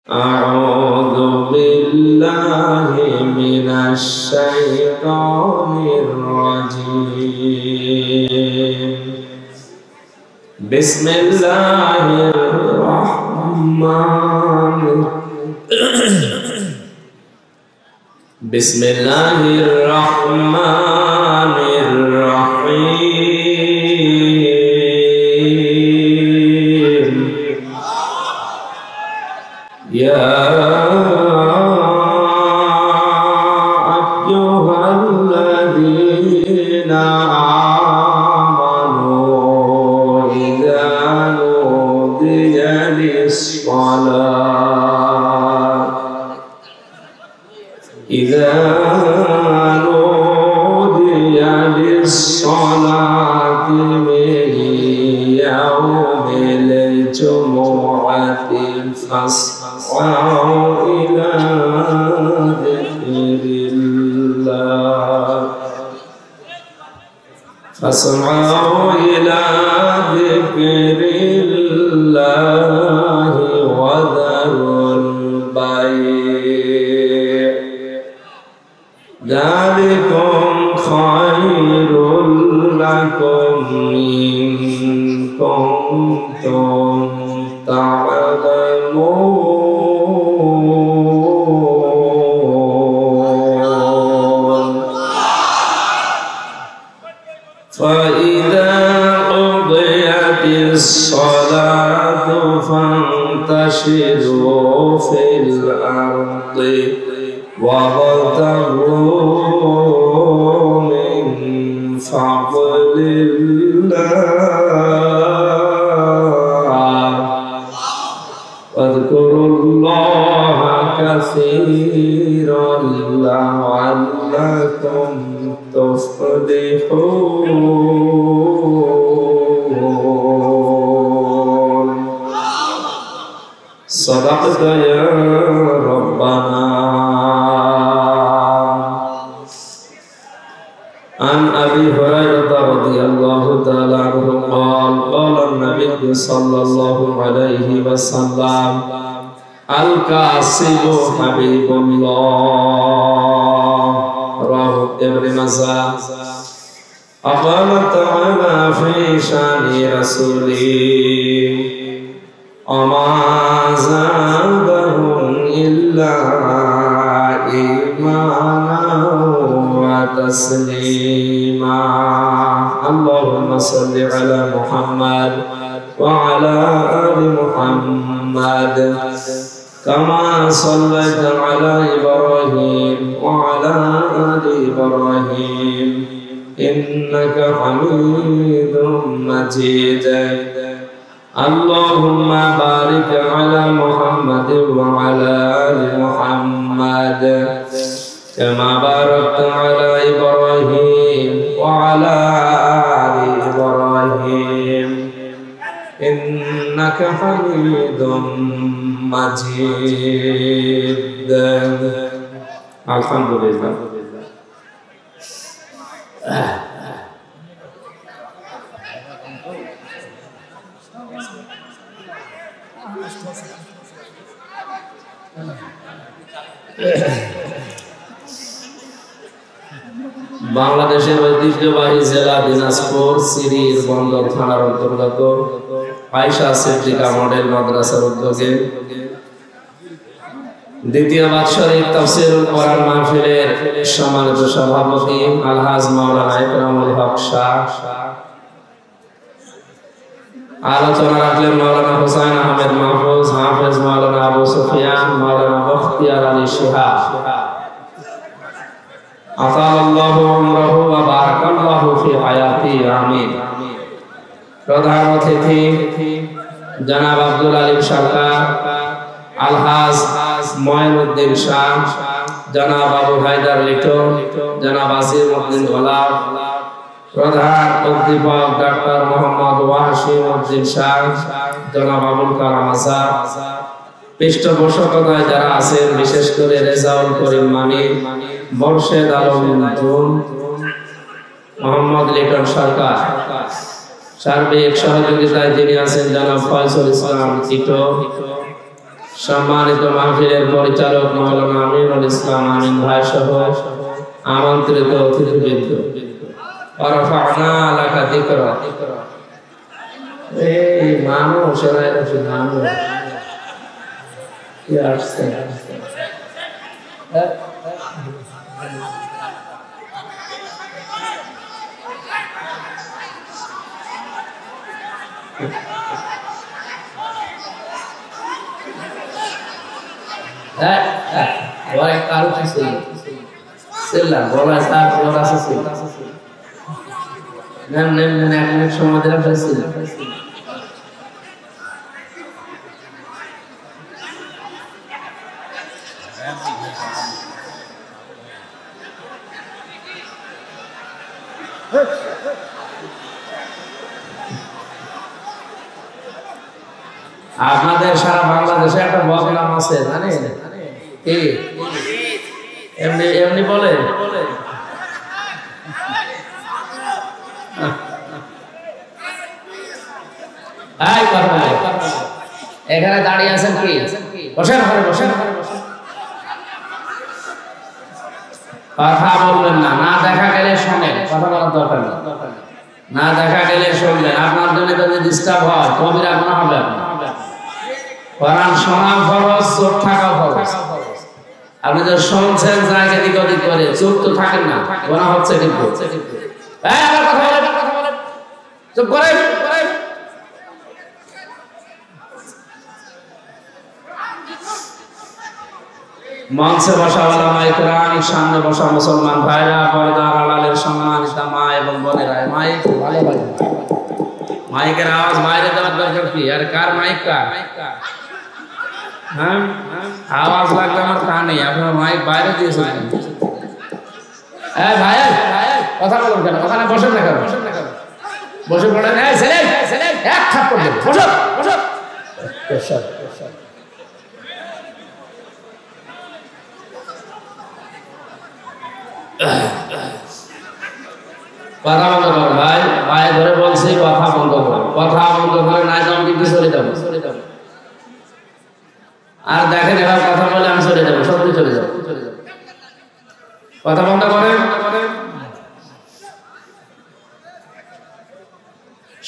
أعوذ بالله من الشيطان الرجيم بسم الله الرحمن الرحيم يا أيها الذين آمنوا إذا نودي للصلاة من يوم الجمعة فاسعوا إلى ذكر الله وذروا البيع ذلكم خير لكم إن كنتم تعلمون فإذا قضيت الصلاة فانتشروا في الأرض وابتغوا من فضل الله واذكروا الله كثيرا لعلكم تفلحون صدقت يا ربنا. عن أبي هريرة رضي الله تعالى عنه قال قال النبي صلى الله عليه وسلم الكاسب حبيب الله رواه ابن ماجه. وقال تعالى في شأن رسوله وما زادهم إلا إيمانا وتسليما. اللهم صل على محمد وعلى آل محمد كما صليت على إبراهيم وعلى آل إبراهيم إنك حميد مجيد. اللهم بارك على محمد وعلى آل محمد كما باركت على إبراهيم وعلى آل إبراهيم إنك حميد مجيد. الحمد لله. বাংলাদেশের ঐতিহ্যবাহী জেলা দিনাজপুর সিরিজ বন্দর থানার অন্তর্গত আয়েশা সিদ্দিকা মডেল মাদ্রাসার উদ্যোগে দ্বিতীয় বাৎসরিক তাফসীরুল কোরআন মাহফিলের সম্মানিত সভাপতি আলহাজ মাওলানা ইকরামুল হক শাহ, আলোচনা রাখলেন মাওলানা হুসাইন আহমেদ মাহফুজ, হাফেজ মাওলানা আবু সুফিয়ান, মাওলানা বখতিয়ার আলী শিহাব। আতাল্লাহু উমরাহু ওয়া বারাকাল্লাহু ফি হায়াতি আমিন। প্রধান অতিথি জনাব আব্দুল আলিম সরকার, আলহাজ মঈনুদ্দিন শাহ, জনাব আবু হায়দার লিটন, জনাব আসির উদ্দিন গোলাপ, প্রধান অধ্যাপক ডক্টর মোহাম্মদ ওয়াসিম উদ্দিন শাহ, জনাব আবুল কালাম আজাদ, পৃষ্ঠপোষকতায় যারা আছেন বিশেষ করে রেজাউল করিম মানি, মোর্শেদ আলম জুন, মোহাম্মদ লিটন সরকার, সার্বিক সহযোগিতায় যিনি আছেন জনাব ফয়সুল ইসলাম টিটো, সম্মানিত মাহফিলের পরিচালক মাওলানা আমিনুল ইসলাম আমিন ভাই সহ আমন্ত্রিত অতিথিবৃন্দ, ওয়ারাফা'না লাকা যিকরা। এই মানুষ মানুষ কি আসছে? সময় দিলাম আপনাদের সারা বাংলাদেশে একটা বদনাম আছে জানেন? এমনি এমনি বলে এখানে দাঁড়িয়ে আছেন কি? বসেন ঘরে, বসেন। কথা বলবেন না, না দেখা গেলে শোনেন, কথা বলার দরকার নেই। না দেখা গেলে শুনবেন। আপনার জন্য যদি ডিস্টার্ব হয় কবিরা গুনাহ হবে আপনার। কোরআন শোনা ফরজ, চুপ থাকা ফরজ। আপনি তো শুনছেন জায়গা দিক ওদিক করে, চুপ তো থাকেন না, গুনাহ হচ্ছে কিন্তু। আবার কথা বলেন, চুপ করেন। মঞ্চে বসা ওলামায়ে কেরাম, সামনে বসা মুসলমান ভাইরা, পর্দার আড়ালের সম্মানিতা মা এবং বোনেরা, মাইক ভালো ভাই, মাইকের আওয়াজ বাইরে দেওয়ার দরকার কি? আর কার মাইক? কার? হ্যাঁ, আওয়াজ লাগবে আমার কানে, আপনার মাইক বাইরে দিয়েছেন। ভাই কথা বলুন কেন? ওখানে বসেন না কেন? বসে পড়েন। এক থাপ্পড় দেব, বসো। কথা বন্ধ করো ভাই, ভাই ধরে বলছি কথা বন্ধ করো। কথা বন্ধ করে না যাও কিন্তু চলে যাবো। আর দেখেন এবার কথা বলে আমি চলে যাবো, সত্যি চলে যাবো। কথা বন্ধ করেন।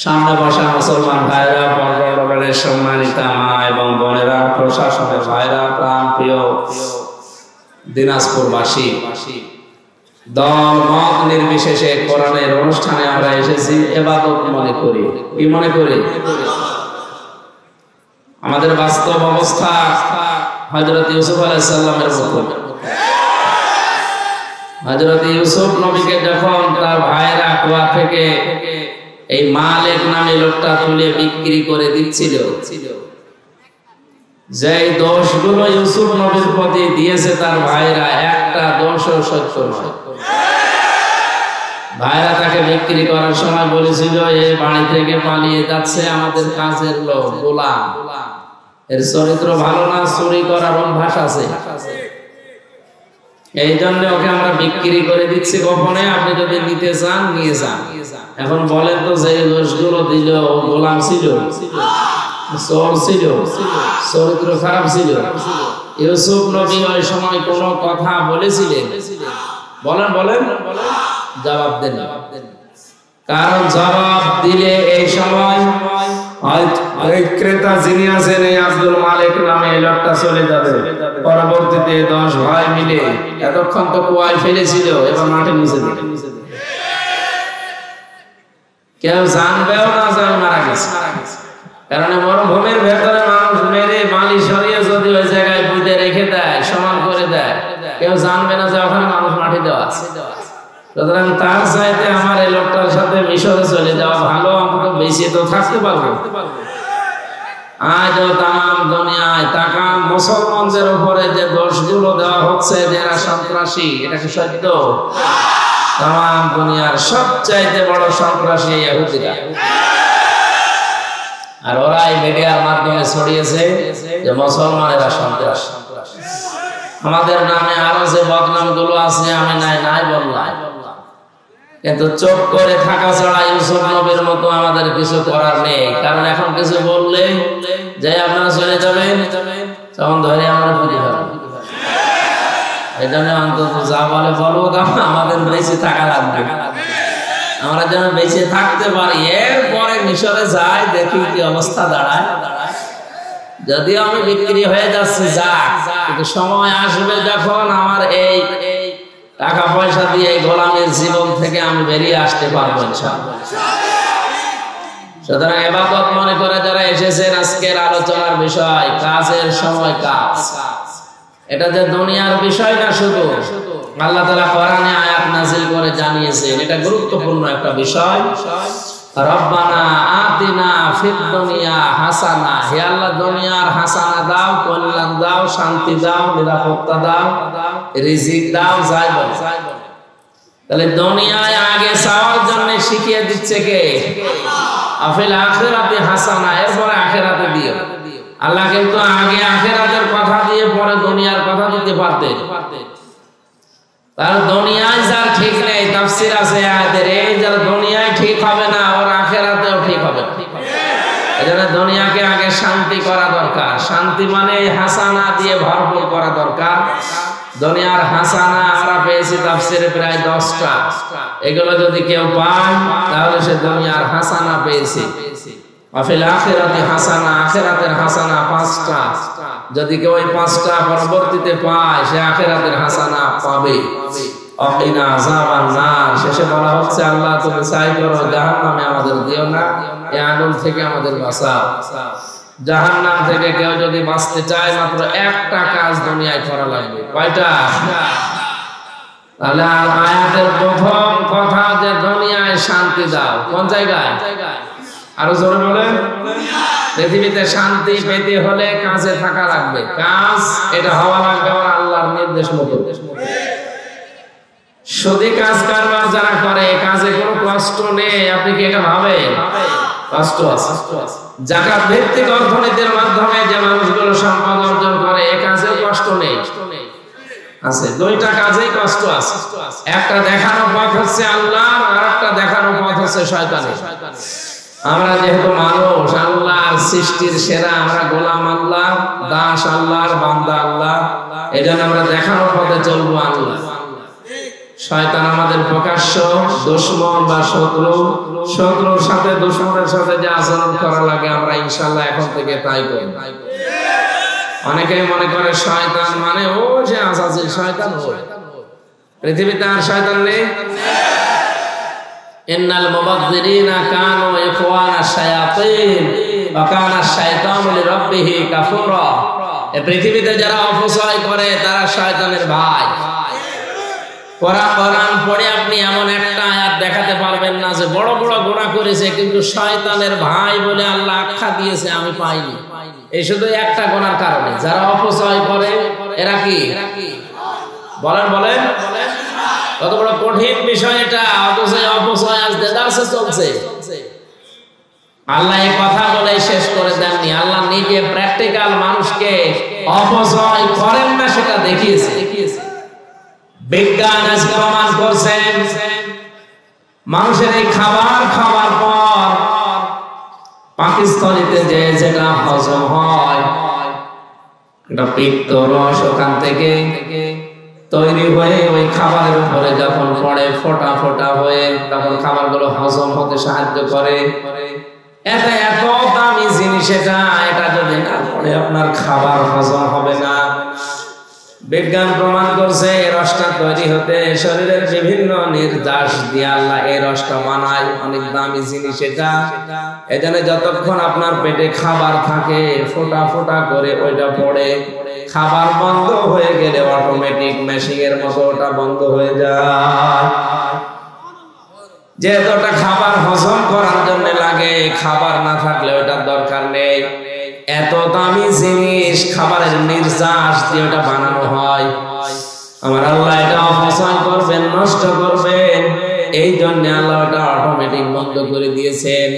সামনে বসা মুসলমান ভাইরা, পর্দার সম্মানিতা মা এবং বোনেরা, প্রশাসনের ভাইরা, প্রাণ প্রিয় দিনাজপুরবাসী, দল মত নির্বিশেষে কোরআনের অনুষ্ঠানে আমরা এসেছি ইবাদত মনে করি। কি মনে করি? আমাদের বাস্তব অবস্থা হযরত ইউসুফ আলাইহিস সালামের মতো। হযরত ইউসুফ নবীকে যখন তার ভাইরা কুয়া থেকে এই মালিক নামে লোকটা তুলে বিক্রি করে দিচ্ছিল, যে দোষগুলো ইউসুফ নবীর প্রতি দিয়েছে তার ভাইরা, একটা দোষও সত্য নয়। ভাইরা তাকে বিক্রি করার সময় বলেছিল, এই বাড়ি থেকে পালিয়ে যাচ্ছে আমাদের কাজের লোক, গোলাম, এর চরিত্র ভালো না, চুরি করার অভ্যাস আছে, এই জন্য ওকে আমরা বিক্রি করে দিচ্ছি গোপনে, আপনি যদি নিতে চান নিয়ে যান। এখন বলেন তো, যে দোষগুলো দিল, গোলাম ছিল, চোর ছিল, চরিত্র খারাপ ছিল, ইউসুফ নবী ওই সময় কোন কথা বলেছিলেন? বলেন, জবাব দেন। কারণ জবাব দিলে এই সময় ক্রেতা যিনি আছেন এই আব্দুল মালিক নামে এই লোকটা চলে যাবে। পরবর্তীতে 10 ভাই মিলে এতক্ষণ তো কুয়ায় ফেলেছিল, এবার মাঠে নিচে দেবে, কেউ জানবেও না যে মারা গেছে। কারণ মরুভূমির ভেতরে মানুষ মেরে বালি সরিয়ে যদি ওই জায়গায় বুঝে রেখে দেয়, সমান করে দেয়, কেউ জানবে না যে ওখানে মানুষ মাটি দেওয়া আছে। সুতরাং তার চাইতে আমার এই লোকটার সাথে মিশরে চলে যাওয়া ভালো, অন্তত বেঁচে তো থাকতে পারবো। আজ তাম দুনিয়ায় তাকান, মুসলমানদের উপরে যে দোষগুলো দেওয়া হচ্ছে, যারা সন্ত্রাসী, এটা কি সত্য? তাম দুনিয়ার সবচাইতে বড় সন্ত্রাসী ইহুদিরা। আর ওরাই মিডিয়ার মাধ্যমে ছড়িয়েছে যে মুসলমানেরা সন্ত্রাসী। আমাদের নামে আরো যে বদনাম গুলো আছে আমি নাই বললাম, কিন্তু চোখ করে থাকা ছাড়া ইউসুফ নবীর মতো আমাদের কিছু করার নেই। কারণ এখন কিছু বললে যে আপনারা চলে যাবেন, তখন ধরে আমরা পুঁজি ফেলবো। এই জন্য অন্তত যা বলে বলবো, আমাদের বেঁচে থাকা লাগবে, আমরা যেন বেঁচে থাকতে পারি। এরপরে মিশরে যাই, দেখি কি অবস্থা দাঁড়ায়। যদিও আমি বিক্রি হয়ে যাচ্ছি, যাক, কিন্তু সময় আসবে যখন আমার এই টাকা পয়সা দিয়ে এই গোলামের জীবন থেকে আমি বেরিয়ে আসতে পারবো ইনশাআল্লাহ। সুতরাং ইবাদত মনে করে যারা এসেছেন, আজকের আলোচনার বিষয় কাজের সময় কাজ। এটা যে দুনিয়ার বিষয় না, শুধু আল্লাহ তাআলা কোরআনে আয়াত নাযিল করে জানিয়েছেন, এটা গুরুত্বপূর্ণ একটা বিষয়। রব্বানা আতিনা ফিদ দুনিয়া হাসানা, হে আল্লাহ দুনিয়ার হাসানা দাও, কল্যাণ দাও, শান্তি দাও, নিরাপত্তা দাও, রিজিক দাও, যাই বল। তাহলে দুনিয়ায় আগে চাওয়ার জন্য শিখিয়ে দিচ্ছে কে? আফিল আখিরাতি হাসানা, এরপরে আখিরাতে দিও। আল্লাহ কিন্তু আগে আখিরাতের কথা দিয়ে পরে দুনিয়ার কথা দিতে পারতেন। তার দুনিয়ায় যার ঠিক নেই, তাফসীর আছে আয়াতের, এই যার দুনিয়ায় ঠিক হবে না, ওর আখিরাতেও ঠিক হবে না। এজন্য দুনিয়াকে আগে শান্তি করা দরকার। শান্তি মানে হাসানা দিয়ে ভরপুর করা দরকার। দুনিয়ার হাসানা আমরা পেয়েছি তাফসীরে প্রায় 10টা। এগুলো যদি কেউ পায় তাহলে সে দুনিয়ার হাসানা পেয়েছে। আফিল আখিরাতি হাসানা, আখিরাতের হাসানা 5টা। যদি কেউ ওই 5টা পরবর্তীতে পায়, সে আখিরাতের হাসানা পাবে। অকিনা আযাবান নার, শেষে বলা হচ্ছে আল্লাহ তুমি চাই করো জাহান্নামে আমাদের দিও না, এই আগুন থেকে আমাদের বাঁচাও। জাহান্নাম থেকে কেউ যদি বাঁচতে চায়, মাত্র একটা কাজ দুনিয়ায় করা লাগবে। কয়টা? তাহলে আয়াতের প্রথম কথা যে দুনিয়ায় শান্তি দাও। কোন জায়গায়? আরো জোরে বলেন। পৃথিবীতে শান্তি পেতে হলে কাজে থাকা লাগবে। কাজ এটা হওয়া লাগবে আমার আল্লাহর নির্দেশ মতো। শুধু কাজ কারবার যারা করে, কাজে কোনো কষ্ট নেই, আপনি কি এটা ভাবেন? কষ্ট আছে। যাকাত ভিত্তিক অর্থনীতির মাধ্যমে যে মানুষগুলো সম্পদ অর্জন করে, এই কাজে কষ্ট নেই আছে। দুইটা কাজেই কষ্ট আছে। একটা দেখানো পথ হচ্ছে আল্লাহ, আর একটা দেখানো পথ হচ্ছে শয়তানের। আমরা যেহেতু মানুষ, আল্লাহর সৃষ্টির সেরা, আমরা গোলাম আল্লাহ, দাস আল্লাহর, বান্দা আল্লাহ। এজন্য আমরা দেখানো পথে চলবো আল্লাহ। শয়তান আমাদের প্রকাশ্য দুশমন বা শত্রু। শত্রুর সাথে দুশমনের সাথে যে আচরণ করা লাগে, আমরা ইনশাআল্লাহ এখন থেকে তাই করি। অনেকেই মনে করে শয়তান মানে ও যে আজাজিল শয়তান। পৃথিবীতে আর শয়তান নেই। ইন্নাল মুবাযযিরিনা কানু ইখওয়ানাশ শায়াতিন ওয়া কানা শাইতানু লিরাব্বিহি কাফুরা। এই পৃথিবীতে যারা অপচয় করে তারা শয়তানের ভাই। কোরআন পড়ে আপনি এমন একটা আয়াত দেখাতে পারবেন না যে বড় বড় গুনাহ করেছে কিন্তু শয়তানের ভাই বলে আল্লাহ আখ্যা দিয়েছে, আমি পাইনি। এই শুধু একটা গুনার কারণে যারা অপচয় করে, এরা কি বলেন বলেন? কত বড় কঠিন বিষয় এটা। অথচ অপচয় আজ দেদারসে চলছে। আল্লাহ এই কথা বলে শেষ করে দেননি। আল্লাহ নিজে প্র্যাকটিক্যাল মানুষকে অপচয় করেন না সেটা দেখিয়েছে। বিজ্ঞান আজ প্রমাণ করছে মানুষের এই খাবার খাওয়ার পর পাকিস্তানিতে যে যেটা হজম হয়, এটা পিত্ত রস ওখান থেকে তৈরি হয়ে ওই খাবারের উপরে যখন পড়ে ফোঁটা ফোঁটা হয়ে, তখন খাবারগুলো হজম হতে সাহায্য করে। এটা এত দামি জিনিস, এটা যদি না পড়ে আপনার খাবার হজম হবে না। বিজ্ঞান প্রমাণ করছে এই রসটা তৈরি হতে শরীরের বিভিন্ন নির্যাস দিয়ে আল্লাহ এই রসটা বানায়। অনেক দামি জিনিস এটা। এজন্য যতক্ষণ আপনার পেটে খাবার থাকে, ফোঁটা ফোঁটা করে ওইটা পড়ে। খাবার বন্ধ হয়ে গেলে অটোমেটিক মেশিনের মতো ওটা বন্ধ হয়ে যায়। যে এতটা খাবার হজম করার জন্য লাগে, খাবার না থাকলে ওটার দরকার নেই। এত দামি জিনিস খাবারের নির্যাস দিয়ে ওটা বানানো হয়। আমার আল্লাহ এটা অপচয় করবেন, নষ্ট করবেন, এই জন্য আল্লাহ ওটা অটোমেটিক বন্ধ করে দিয়েছেন।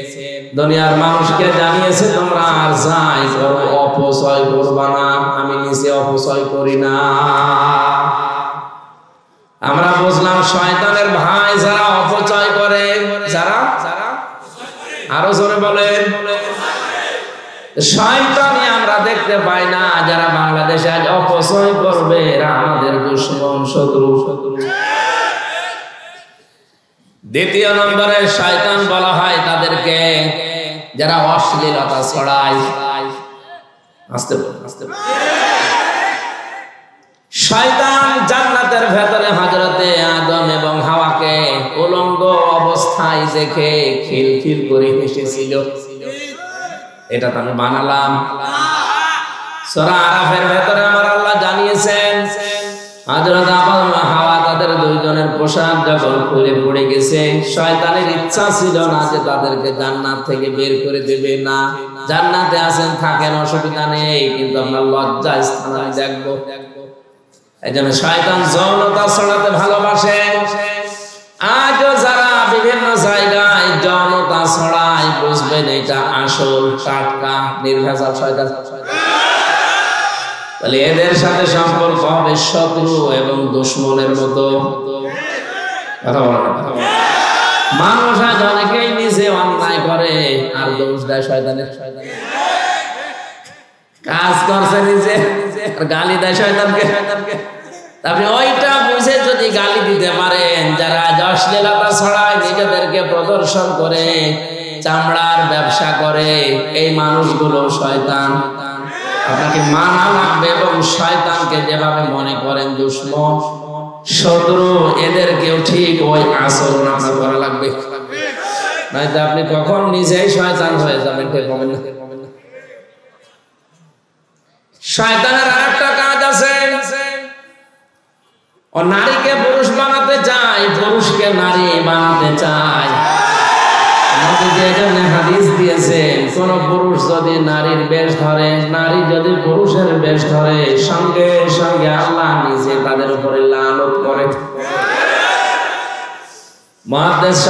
দুনিয়ার মানুষকে জানিয়েছে তোমরা আর যাই করো অপচয় করবা না, আমি নিজে অপচয় করি না। আমরা বুঝলাম শয়তানের ভাই যারা অপচয় করে, যারা আরো জোরে বলেন, শয়তানি আমরা দেখতে পাই না, যারা বাংলাদেশে আজ অপচয় করবে এরা আমাদের দুশমন, শত্রু। দ্বিতীয় নম্বরে শয়তান বলা হয় তাদেরকে যারা অশ্লীলতা ছড়ায়। আস্তে আস্তে শয়তান জান্নাতের ভেতরে হযরতে আদম এবং হাওয়াকে উলঙ্গ অবস্থায় দেখে খিলখিল করে হেসেছিল। এটা তো আমি বানালাম। সূরা আরাফের ভেতরে আমার আল্লাহ জানিয়েছেন হযরত আদম ও হাওয়া তাদের দুইজনের পোশাক যখন খুলে পড়ে গেছে, শয়তানের ইচ্ছা ছিল না যে তাদেরকে জান্নাত থেকে বের করে দেবে। না, জান্নাতে আছেন, থাকেন, অসুবিধা নেই, কিন্তু আপনার লজ্জা স্থান আমি দেখবো। এই জন্য শয়তান যৌনতা ছড়াতে ভালোবাসে। আজও যারা বিভিন্ন জায়গায় যৌনতা ছড়ায়, বুঝবেন এটা আসল, টাটকা, নির্ভেজাল শয়তান। তাহলে এদের সাথে সম্পর্ক হবে শত্রু এবং দুশমনের মতো। কথা বলেন। মানুষ আজ অনেকেই নিজে অন্যায় করে আর দোষ দেয় শয়তানের। কাজ করছে নিজে আর গালি দেয় শয়তানকে। আপনি ওইটা বুঝে যদি গালি দিতে পারেন, যারা অশ্লীলতা ছড়ায়, নিজেদেরকে প্রদর্শন করে, চামড়ার ব্যবসা করে, এই মানুষগুলো শয়তান। আপনাকে মানা লাগবে এবং শয়তানকে যেভাবে মনে করেন দুশমন, শত্রু, এদেরকেও ঠিক ওই আচরণ আপনার করা লাগবে। নয়তো আপনি কখন নিজেই শয়তান হয়ে যাবেন টের পাবেন না। শয়তানের আরেকটা কাজ আছে, ও নারীকে পুরুষ বানাতে চায়, পুরুষকে নারী বানাতে চায়। হাদিস দিয়েছেন কোন পুরুষ যদি নারীর বেশ ধরে, নারী যদি পুরুষের বেশ ধরে, সঙ্গে সঙ্গে আল্লাহ নিজে তাদের উপরে লানত করে। মুহাদ্দিস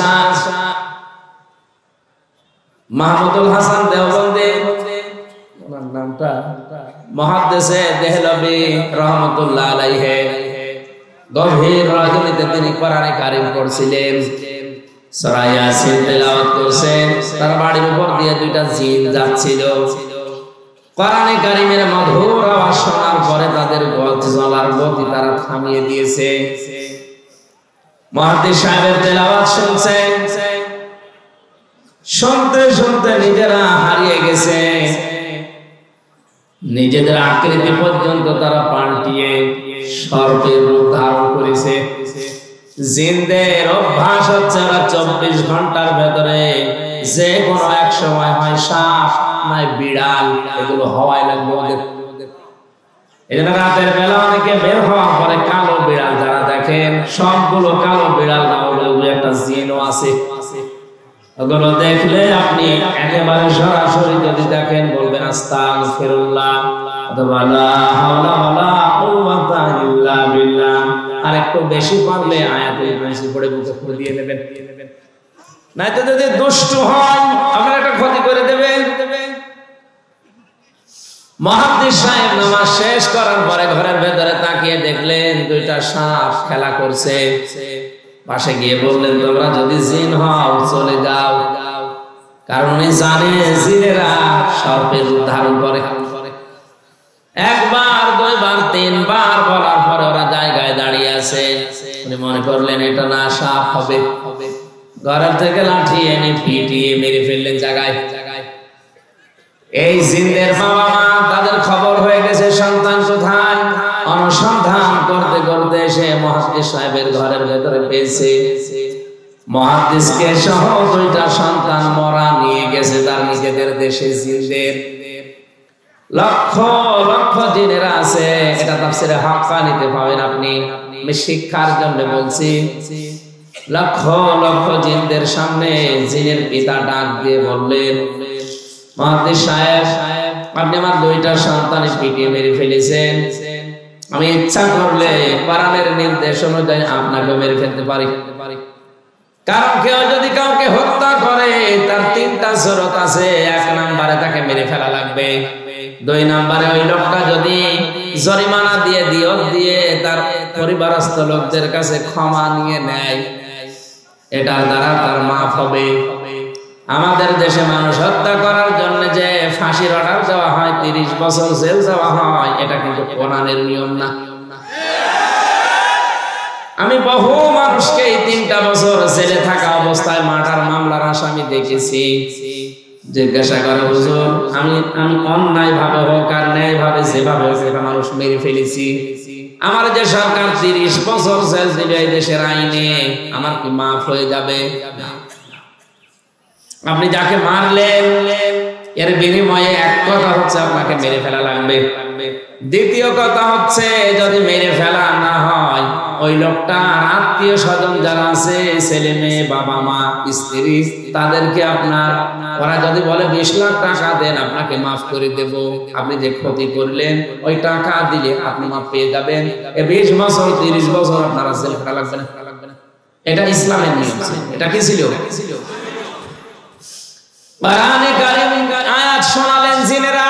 মাহমুদুল হাসান দেওবন্দি, ওনার নামটা মুহাদ্দিসে দেহলভী রাহমাতুল্লাহ আলাইহি, গভীর রজনীতে তিনি কোরআনে কারীম পড়ছিলেন, সূরা ইয়াসিন তেলাওয়াত করছেন। তার বাড়ির উপর দিয়ে দুইটা জিন যাচ্ছিল। কোরআনে কারীমের মধুর আওয়াজ শোনার পরে তাদের চলার গতি তারা থামিয়ে দিয়েছে। মুহাদ্দিস সাহেবের তেলাওয়াত শুনছেন, শুনতে শুনতে নিজেরা হারিয়ে গেছে। নিজেদের আকৃতি পর্যন্ত তারা পাল্টিয়ে সর্পের রূপ ধারণ করেছে। জিনদের অভ্যাস হচ্ছে ওরা 24 ঘন্টার ভেতরে যে কোনো এক সময় হয় সাপ নয় বিড়াল, এগুলো হওয়াই লাগবে ওদের। এই জন্য রাতের বেলা অনেকে বের হওয়ার পরে কালো বিড়াল যারা দেখেন, সবগুলো কালো বিড়াল না, ওগুলো একটা জিনও আছে। ওগুলো দেখলে আপনি একেবারে সরাসরি যদি দেখেন বলবেন আস্তাগফিরুল্লাহ অথবা লা হাওলা ওয়ালা কুওয়াতা ইল্লা বিল্লাহ। আর একটু বেশি পারলে আয়াতুল কুরসি পড়ে বুকে ফুল দিয়ে নেবেন। নাইতো যদি দুষ্ট হয় আপনার একটা ক্ষতি করে দেবে। মুহাদ্দিস সাহেব নামাজ শেষ করার পরে ঘরের ভেতরে তাকিয়ে দেখলেন দুইটা সাপ খেলা করছে। পাশে গিয়ে বললেন, তোমরা যদি জিন হও চলে যাও, কারণ উনি জানে জিনেরা সর্পের রূপ ধারণ করে। একবার, দুইবার, তিনবার বলার পরে ওরা জায়গায় দাঁড়িয়ে আছে। উনি মনে করলেন এটা না সাপ হবে। ঘরের থেকে লাঠি এনে পিটিয়ে মেরে ফেললেন জায়গায়। এই জিনদের বাবা মা, তাদের খবর হয়ে গেছে সন্তান কোথায়। অনুসন্ধান করতে করতে এসে মুহাদ্দিস সাহেবের ঘরের ভেতরে পেয়েছে। মুহাদ্দিসকে সহ দুইটা সন্তান মরা নিয়ে গেছে তার নিজেদের দেশে। জিনদের লক্ষ লক্ষ জিনেরা আছে, এটা তাফসীরে হাক্কানিতে পাবেন আপনি। আমি শিক্ষার জন্য বলছি। লক্ষ লক্ষ জিনদের সামনে জিনের পিতা ডাক দিয়ে বললেন, মুহাদ্দিস সাহেব, আপনি আমার দুইটা সন্তান পিটিয়ে মেরে ফেলেছেন। আমি ইচ্ছা করলে কোরআনের নির্দেশ অনুযায়ী আপনাকে মেরে ফেলতে পারি। কারণ কেউ যদি কাউকে হত্যা করে তার তিনটা শরত আছে। এক নম্বরে তাকে মেরে ফেলা লাগবে। দুই নম্বরে ওই লোকটা যদি জরিমানা দিয়ে দিয়ত দিয়ে তার পরিবারস্থ লোকদের কাছে ক্ষমা নিয়ে নেয়, এটার দ্বারা তার মাফ হবে। আমাদের দেশে মানুষ হত্যা করার জন্য যে ফাঁসির অর্ডার দেওয়া হয়, 30 বছর জেল দেওয়া হয়, এটা কিন্তু কোরআনের নিয়ম না। আমি বহু মানুষকে 3টা বছর জেলে থাকা অবস্থায় মার্ডার মামলার আসামি দেখেছি। জিজ্ঞাসা করে, হুজুর আমি অন্যায় ভাবে হোক আর ন্যায় ভাবে যেভাবে হোক একটা মানুষ মেরে ফেলেছি, আমার যে সরকার 30 বছর জেল দিবে এই দেশের আইনে, আমার কি মাফ হয়ে যাবে? আপনি যাকে মারলেন এর বিনিময়ে এক কথা হচ্ছে আপনাকে মেরে ফেলা লাগবে, দ্বিতীয় কথা হচ্ছে যদি মেরে ফেলা না হয় ওই লোকটার আত্মীয় স্বজন যারা আছে, ছেলে মেয়ে, বাবা মা, স্ত্রী, তাদেরকে আপনার, ওরা যদি বলে 20 লাখ টাকা দেন আপনাকে মাফ করে দেব, আপনি যে ক্ষতি করলেন ওই টাকা দিলে আপনি মাফ পেয়ে যাবেন। 20 বছর 30 বছর আপনারা জেল খাটা লাগবে না। এটা ইসলামের নিয়ম। এটা কি ছিল? কোরআনে কারীম আয়াত শোনালেন জিনেরা,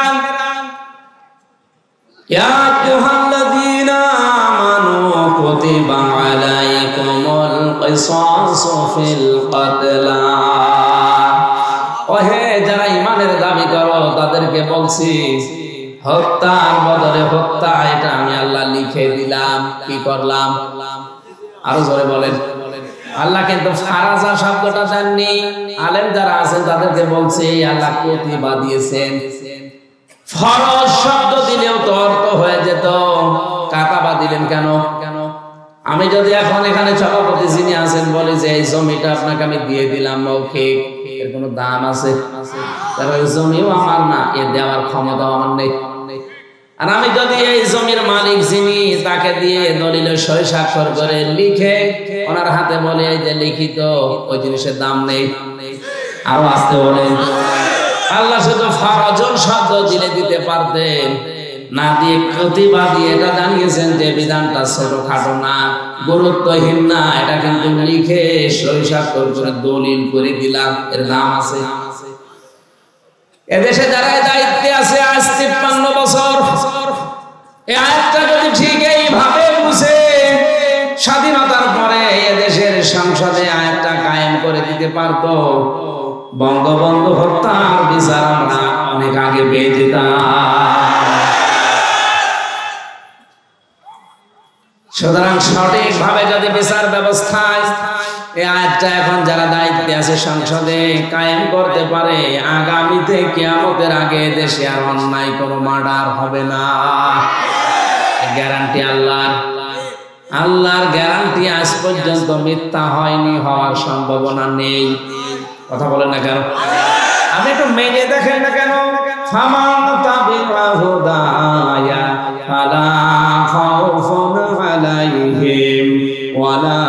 ইয়া আইয়ুহাল্লাযীনা আমানু কুতিবা আলাইকুমুল কিসাসু ফিল কতলা। ওহে যারা ঈমানের দাবি করো তাদেরকে বলছি, হত্যার বদলে হত্যা এটা আমি আল্লাহ লিখে দিলাম। কি করলাম? আরো জোরে বলেন। আল্লাহ কিন্তু ফারাজা শব্দটা দেননি। আলেম যারা আছেন তাদেরকে বলছে আল্লাহ কুতিবা দিয়েছেন। ফরজ শব্দ দিলেও তো অর্থ হয়ে যেত, কাতাবা দিলেন কেন? আমি যদি এখন এখানে সভাপতি যিনি আছেন বলি যে এই জমিটা আপনাকে আমি দিয়ে দিলাম মৌখিক, এর কোনো দাম আছে? তাহলে ওই জমিও আমার না, এর দেওয়ার ক্ষমতা আমার নেই। আর আমি যদি এই জমির মালিক যিনি তাকে দিয়ে দলিলে সই স্বাক্ষর করে লিখে ওনার হাতে বলে এই যে লিখিত, ওই জিনিসের দাম নেই। আরো আসতে বলে আল্লাহ শুধু ফরজুল শব্দ দিলে দিতে পারতেন, না দিয়ে কুতিবা দিয়ে এটা জানিয়েছেন যে বিধানটা ছোটখাটো না, গুরুত্বহীন না, এটা কিন্তু লিখে সই স্বাক্ষর করে দলিল করে দিলাম, এর দাম আছে। এদেশে যারা দায়িত্বে আছে আজ 53 বছর, এই আয়াতটা যদি ঠিক এইভাবে বুঝে স্বাধীনতার পরে এদেশের সংসদে আয়াতটা কায়েম করে দিতে পারতো, বঙ্গবন্ধু হত্যার বিচার আমরা অনেক আগে পেয়ে যেতাম। সুতরাং সঠিকভাবে যদি বিচার ব্যবস্থায় এই আয়াতটা এখন যারা দায়িত্বে আছে সংসদে কায়েম করতে পারে, আগামীতে কিয়ামতের আগে দেশে আর অন্যায় কোনো মার্ডার হবে না। গ্যারান্টি আল্লাহর গ্যারান্টি। আজ পর্যন্ত মিথ্যা হয়নি, হওয়ার সম্ভাবনা নেই। কথা বলেন না কেন? আপনি একটু মেনে দেখেন না কেন? ফামান তাবিআ হুদায়া ফালা খাউফুন আলাইহিম ওয়ালা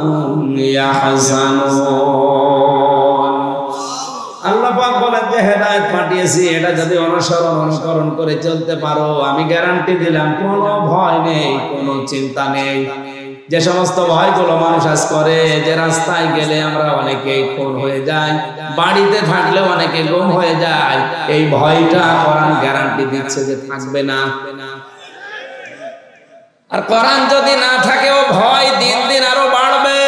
হুম ইয়াহজানুন। আল্লাহ পাক বলেন যে হেদায়েত পাঠিয়েছি, এটা যদি অনুকরণ করে চলতে পারো আমি গ্যারান্টি দিলাম কোনো ভয় নেই, কোনো চিন্তা নেই। যে সমস্ত ভয়গুলো মানুষ আজ করে, যে রাস্তায় গেলে আমরা অনেকে খুন হয়ে যাই, বাড়িতে থাকলে অনেকে গুম হয়ে যায়, এই ভয়টা কোরআন গ্যারান্টি দিচ্ছে যে থাকবে না। আর কোরআন যদি না থাকে ও ভয় দিন দিন আরো বাড়বে।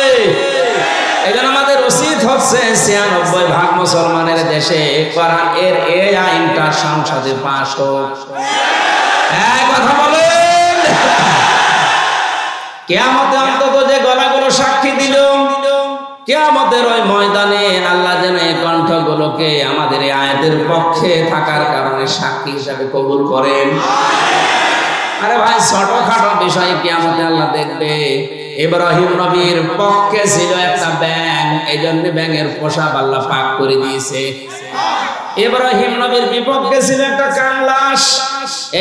এজন্য আমাদের উচিত হচ্ছে 96% মুসলমানের দেশে কোরআন এর এই আইনটা সংসদে পাস হোক। এক কথা বলেন, কিয়ামতে অন্তত যে গলাগুলো সাক্ষী দিল, কিয়ামতের ওই ময়দানে আল্লাহ যেন এই কণ্ঠগুলোকে আমাদের এই আয়াতের পক্ষে থাকার কারণে সাক্ষী হিসাবে কবুল করেন। আরে ভাই ছোটখাটো বিষয় কিয়ামতে আল্লাহ দেখবে। ইব্রাহিম নবীর পক্ষে ছিল একটা ব্যাঙ, এই জন্য ব্যাঙের পোশাক আল্লাহ পাক করে দিয়েছে। ইব্রাহিম নবীর বিপক্ষে ছিল একটা কাংলাস,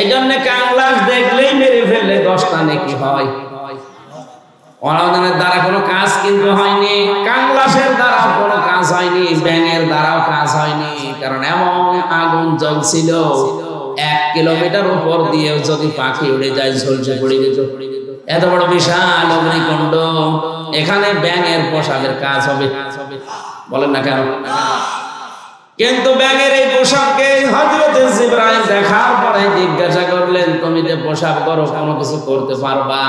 এই জন্য কাংলাস দেখলেই মেরে ফেললে 10টা নেকি হয়। ওনাদের দ্বারা কোনো কাজ কিন্তু হয়নি, কাংলাসের দ্বারা কোনো কাজ হয়নি, ব্যাঙের দ্বারাও কাজ হয়নি। কারণ এমন আগুন জ্বলছিল 1 কিলোমিটার উপর দিয়ে যদি পাখি উড়ে যায় ঝলসে পড়ে যেত। এত বড় বিশাল অগ্নিকুণ্ড, এখানে ব্যাঙের পোশাকের কাজ হবে? বলেন না কেন? কিন্তু ব্যাঙের এই পোশাককে হযরত জিবরাইল দেখার পরে জিজ্ঞাসা করলেন, তুমি যে পোশাক করো কোনো কিছু করতে পারবা?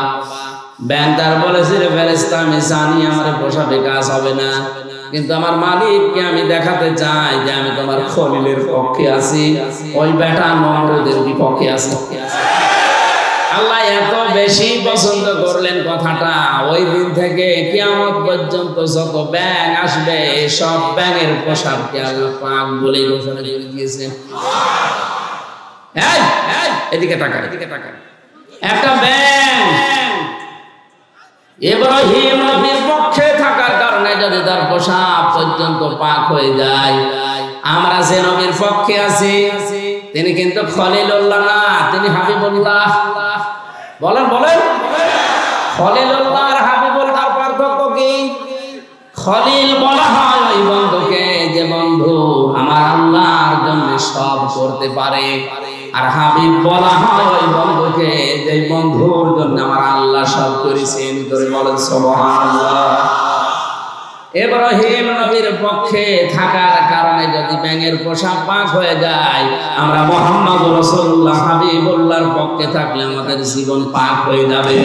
ব্যাঙ তার বলেছে, রে ফেরেশতা আমি জানি আমার পোশাকে কাজ হবে না, কিন্তু আমার মালিককে আমি দেখাতে চাই যে আমি তোমার খলিলের পক্ষে আছি, ওই বেটা নমরুদের বিপক্ষে আছি। আল্লাহ এত বেশি পছন্দ করলেন কথাটা, ওই দিন থেকে কিয়ামত পর্যন্ত যত ব্যাঙ আসবে সব ব্যাঙের পোশাককে আল্লাহ পাক বলে ঘোষণা করে দিয়েছেন। এদিকে তাকান, একটা ব্যাঙ ইব্রাহিম নবীর পক্ষে থাকার কারণে যদি তার পোশাক পর্যন্ত পাক হয়ে যায়, আমরা যে নবীর পক্ষে আছি তিনি কিন্তু খলিলুল্লাহ না, তিনি হাবিবুল্লাহ। বলেন বলেন, খলিলুল্লাহ আর হাবিবুল্লাহর পার্থক্য কি? খলিল বলা হয় ওই বন্ধুকে যে বন্ধু আমার আল্লাহর জন্য সব করতে পারে, আর হাবিব বলা হয় ওই বন্ধুকে যে বন্ধুর জন্য আমার আল্লাহ সব করেছেন। করে বলেন সুবহানাল্লাহ। ইব্রাহিম নবীর পক্ষে থাকার কারণে যদি ব্যাঙের পোশাক পাক হয়ে যায়, আমরা মুহাম্মদ রাসূলুল্লাহ হাবিবুল্লাহর পক্ষে থাকলে আমাদের জীবন পাক হয়ে যাবে।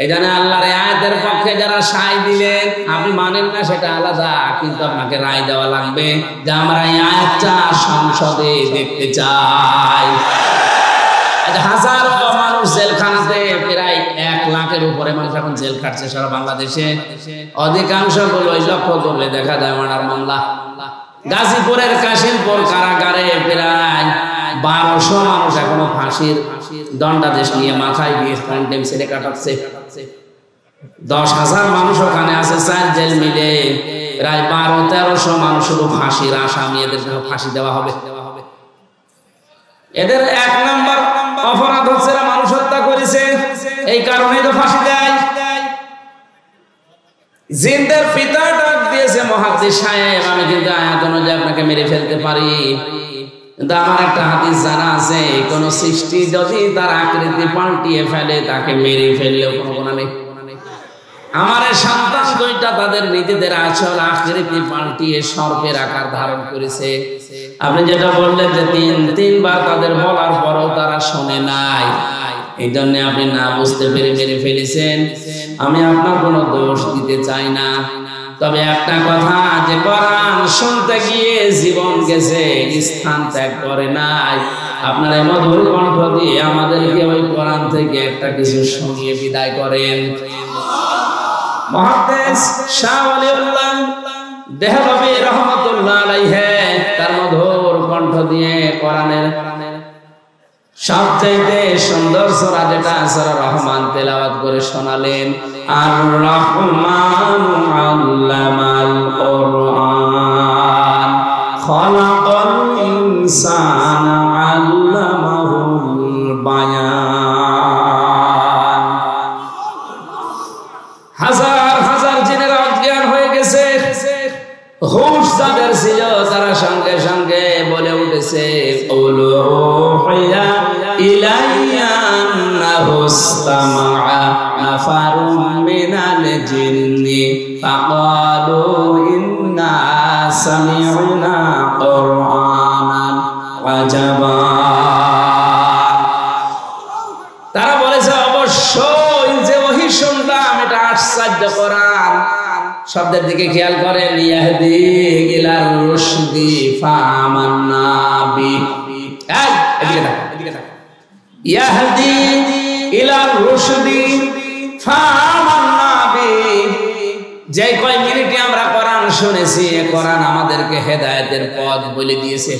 এই জন্য আল্লাহর আয়াতের পক্ষে যারা সায় দিলেন, আপনি মানেন না সেটা আলাদা, কিন্তু আপনাকে রায় দেওয়া লাগবে যে আমরা এই আয়াতটা সংসদে দেখতে চাই। হাজারো মানুষ জেলখানাতে, প্রায় 1 লাখের উপরে মানুষ এখন জেল খাটছে সারা বাংলাদেশে। অধিকাংশ গুলো লক্ষ্য করলে দেখা যায় মার্ডার মামলা। গাজীপুরের কাশিমপুর কারাগারে প্রায় 1200 মানুষ এখনো ফাঁসির দণ্ডাদেশ নিয়ে মাথায় দিয়ে টাইম ছেড়ে কাটাচ্ছে। 10,000 মানুষ ওখানে আছে, 4 জেল মিলে প্রায় 1200-1300 মানুষ শুধু ফাঁসির আসামি, এদের ফাঁসি দেওয়া হবে। এদের 1 নম্বর অপরাধ হচ্ছে মানুষ হত্যা করেছে, এই কারণেই তো ফাঁসি দেয়। জিনদের পিতা ডাক দিয়েছে, মুহাদ্দিস সাহেব আমি কিন্তু আয়াত অনুযায়ী আপনাকে মেরে ফেলতে পারি, কিন্তু আমার একটা হাদিস জানা আছে, কোন সৃষ্টি যদি তার আকৃতি পাল্টিয়ে ফেলে তাকে মেরে ফেললেও কোনো গুনাহ নেই। আমার সন্তান 2টা তাদের নিজেদের আসল আকৃতি পাল্টিয়ে সর্পের আকার ধারণ করেছে। আপনি যেটা বললেন যে 3বার তাদের বলার পরও তারা শোনে নাই, এই জন্য আপনি না বুঝতে পেরে মেরে ফেলেছেন। আমি আপনার কোনো দোষ দিতে চাই না, তবে একটা কথা, যে কোরআন শুনতে গিয়ে জীবন গেছে, স্থান ত্যাগ করে নাই। আপনার এই মধুর কণ্ঠ দিয়ে আমাদেরকে ওই কোরআন থেকে একটা কিছু শুনিয়ে বিদায় করেন। মুহাদ্দিস শাহ ওয়ালিউল্লাহ দেহলভী রাহমাতুল্লাহ আলাইহি তার মধুর কণ্ঠ দিয়ে কোরআনের সবচেয়ে সুন্দর সূরা যেটা সূরা রহমান তেলাওয়াত করে শোনালেন। আর রহমান আল্লামাল কোরআন খালাকাল ইনসানা আল্লামাহুল বায়ান। হাজার হাজার জিনেরা অজ্ঞান হয়ে গেছে, হুশ যাদের ছিল তারা সঙ্গে সঙ্গে বলে উঠেছে, উলুহিয়া ইলাইয়া আন্নাহু ইসতামাআ নাফারুম মিনাল জিন্নি ফাকালু ইন্না সামি'না কুরআনান আজাবা। তারা বলেছে অবশ্যই যে ওহী শুনলাম এটা আশ্চর্য কোরআন। শব্দের দিকে খেয়াল করেন, ইয়াহদি ইলার রুশদি ফাআমান্না বি। এদিকে তাকান, ইয়াহদি ইলার রুশদি ফাআমান্না বি। যে কয় মিনিটে আমরা কোরআন শুনেছি, কোরআন আমাদেরকে হেদায়েতের পথ বলে দিয়েছে।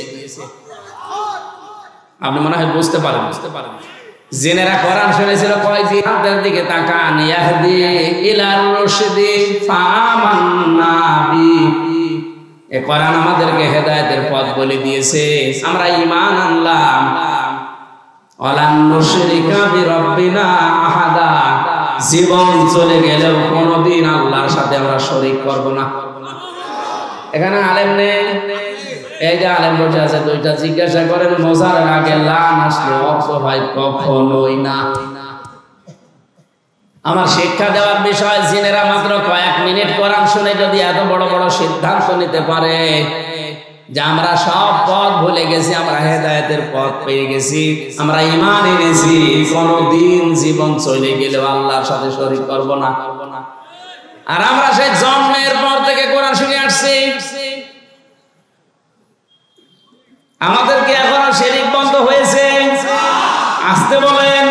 আপনি মনে হয় বুঝতে পারেন। জিনেরা কোরআন শুনেছিল কয়দিন, হাতের দিকে তাকান, ইয়াহদি ইলার রুশদি ফাআমান্না বি। এই কোরআন আমাদেরকে হেদায়েতের পথ বলে দিয়েছে, আমরা ঈমান আনলাম। ওয়ালান নুশরিকা বিরাব্বিনা আহাদা, জীবন চলে গেলেও কোনদিন আল্লাহর সাথে আমরা শরীক করব না। এখানে আলেম নেই, এই যে আলেম বসে আছে, 2টা জিজ্ঞাসা করেন মোজার আগে লান আসলে অর্থ হয় কখনোই না। আমার শিক্ষা দেওয়ার বিষয়, জিনেরা মাত্র কয়েক মিনিট কোরআন শুনে যদি এত বড় বড় সিদ্ধান্ত নিতে পারে যে আমরা সব পথ ভুলে গেছি, আমরা হেদায়েতের পথ পেয়ে গেছি, আমরা ঈমান এনেছি, কোনদিন জীবন চলে গেলেও আল্লাহর সাথে শরীক করব না। আর আমরা সেই জন্মের পর থেকে কোরআন শুনে আসছি। আমাদের কি এখনো শিরক বন্ধ হয়েছে? আসতে বলেন।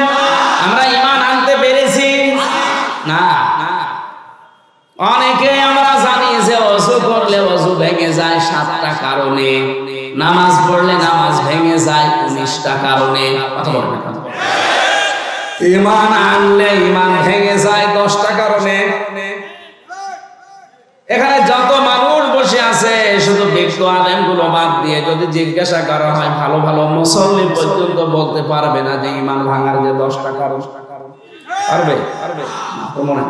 আমরা ঈমান আনতে পেরেছি? না। অনেকে আমরা জানি যে ওযু করলে ওযু ভেঙে যায় 7টা কারণে, নামাজ পড়লে নামাজ ভেঙে যায় 19টা কারণে। কথা বলবেন না। ঈমান আনলে ঈমান ভেঙে যায় 10টা কারণে। এখানে যত মানুষ বসে আছে শুধু বিজ্ঞ আলেম গুলো বাদ দিয়ে যদি জিজ্ঞাসা করা হয়, ভালো ভালো মুসল্লি পর্যন্ত বলতে পারবে না যে ঈমান ভাঙার যে 10টা কারণ। পারবে? মনে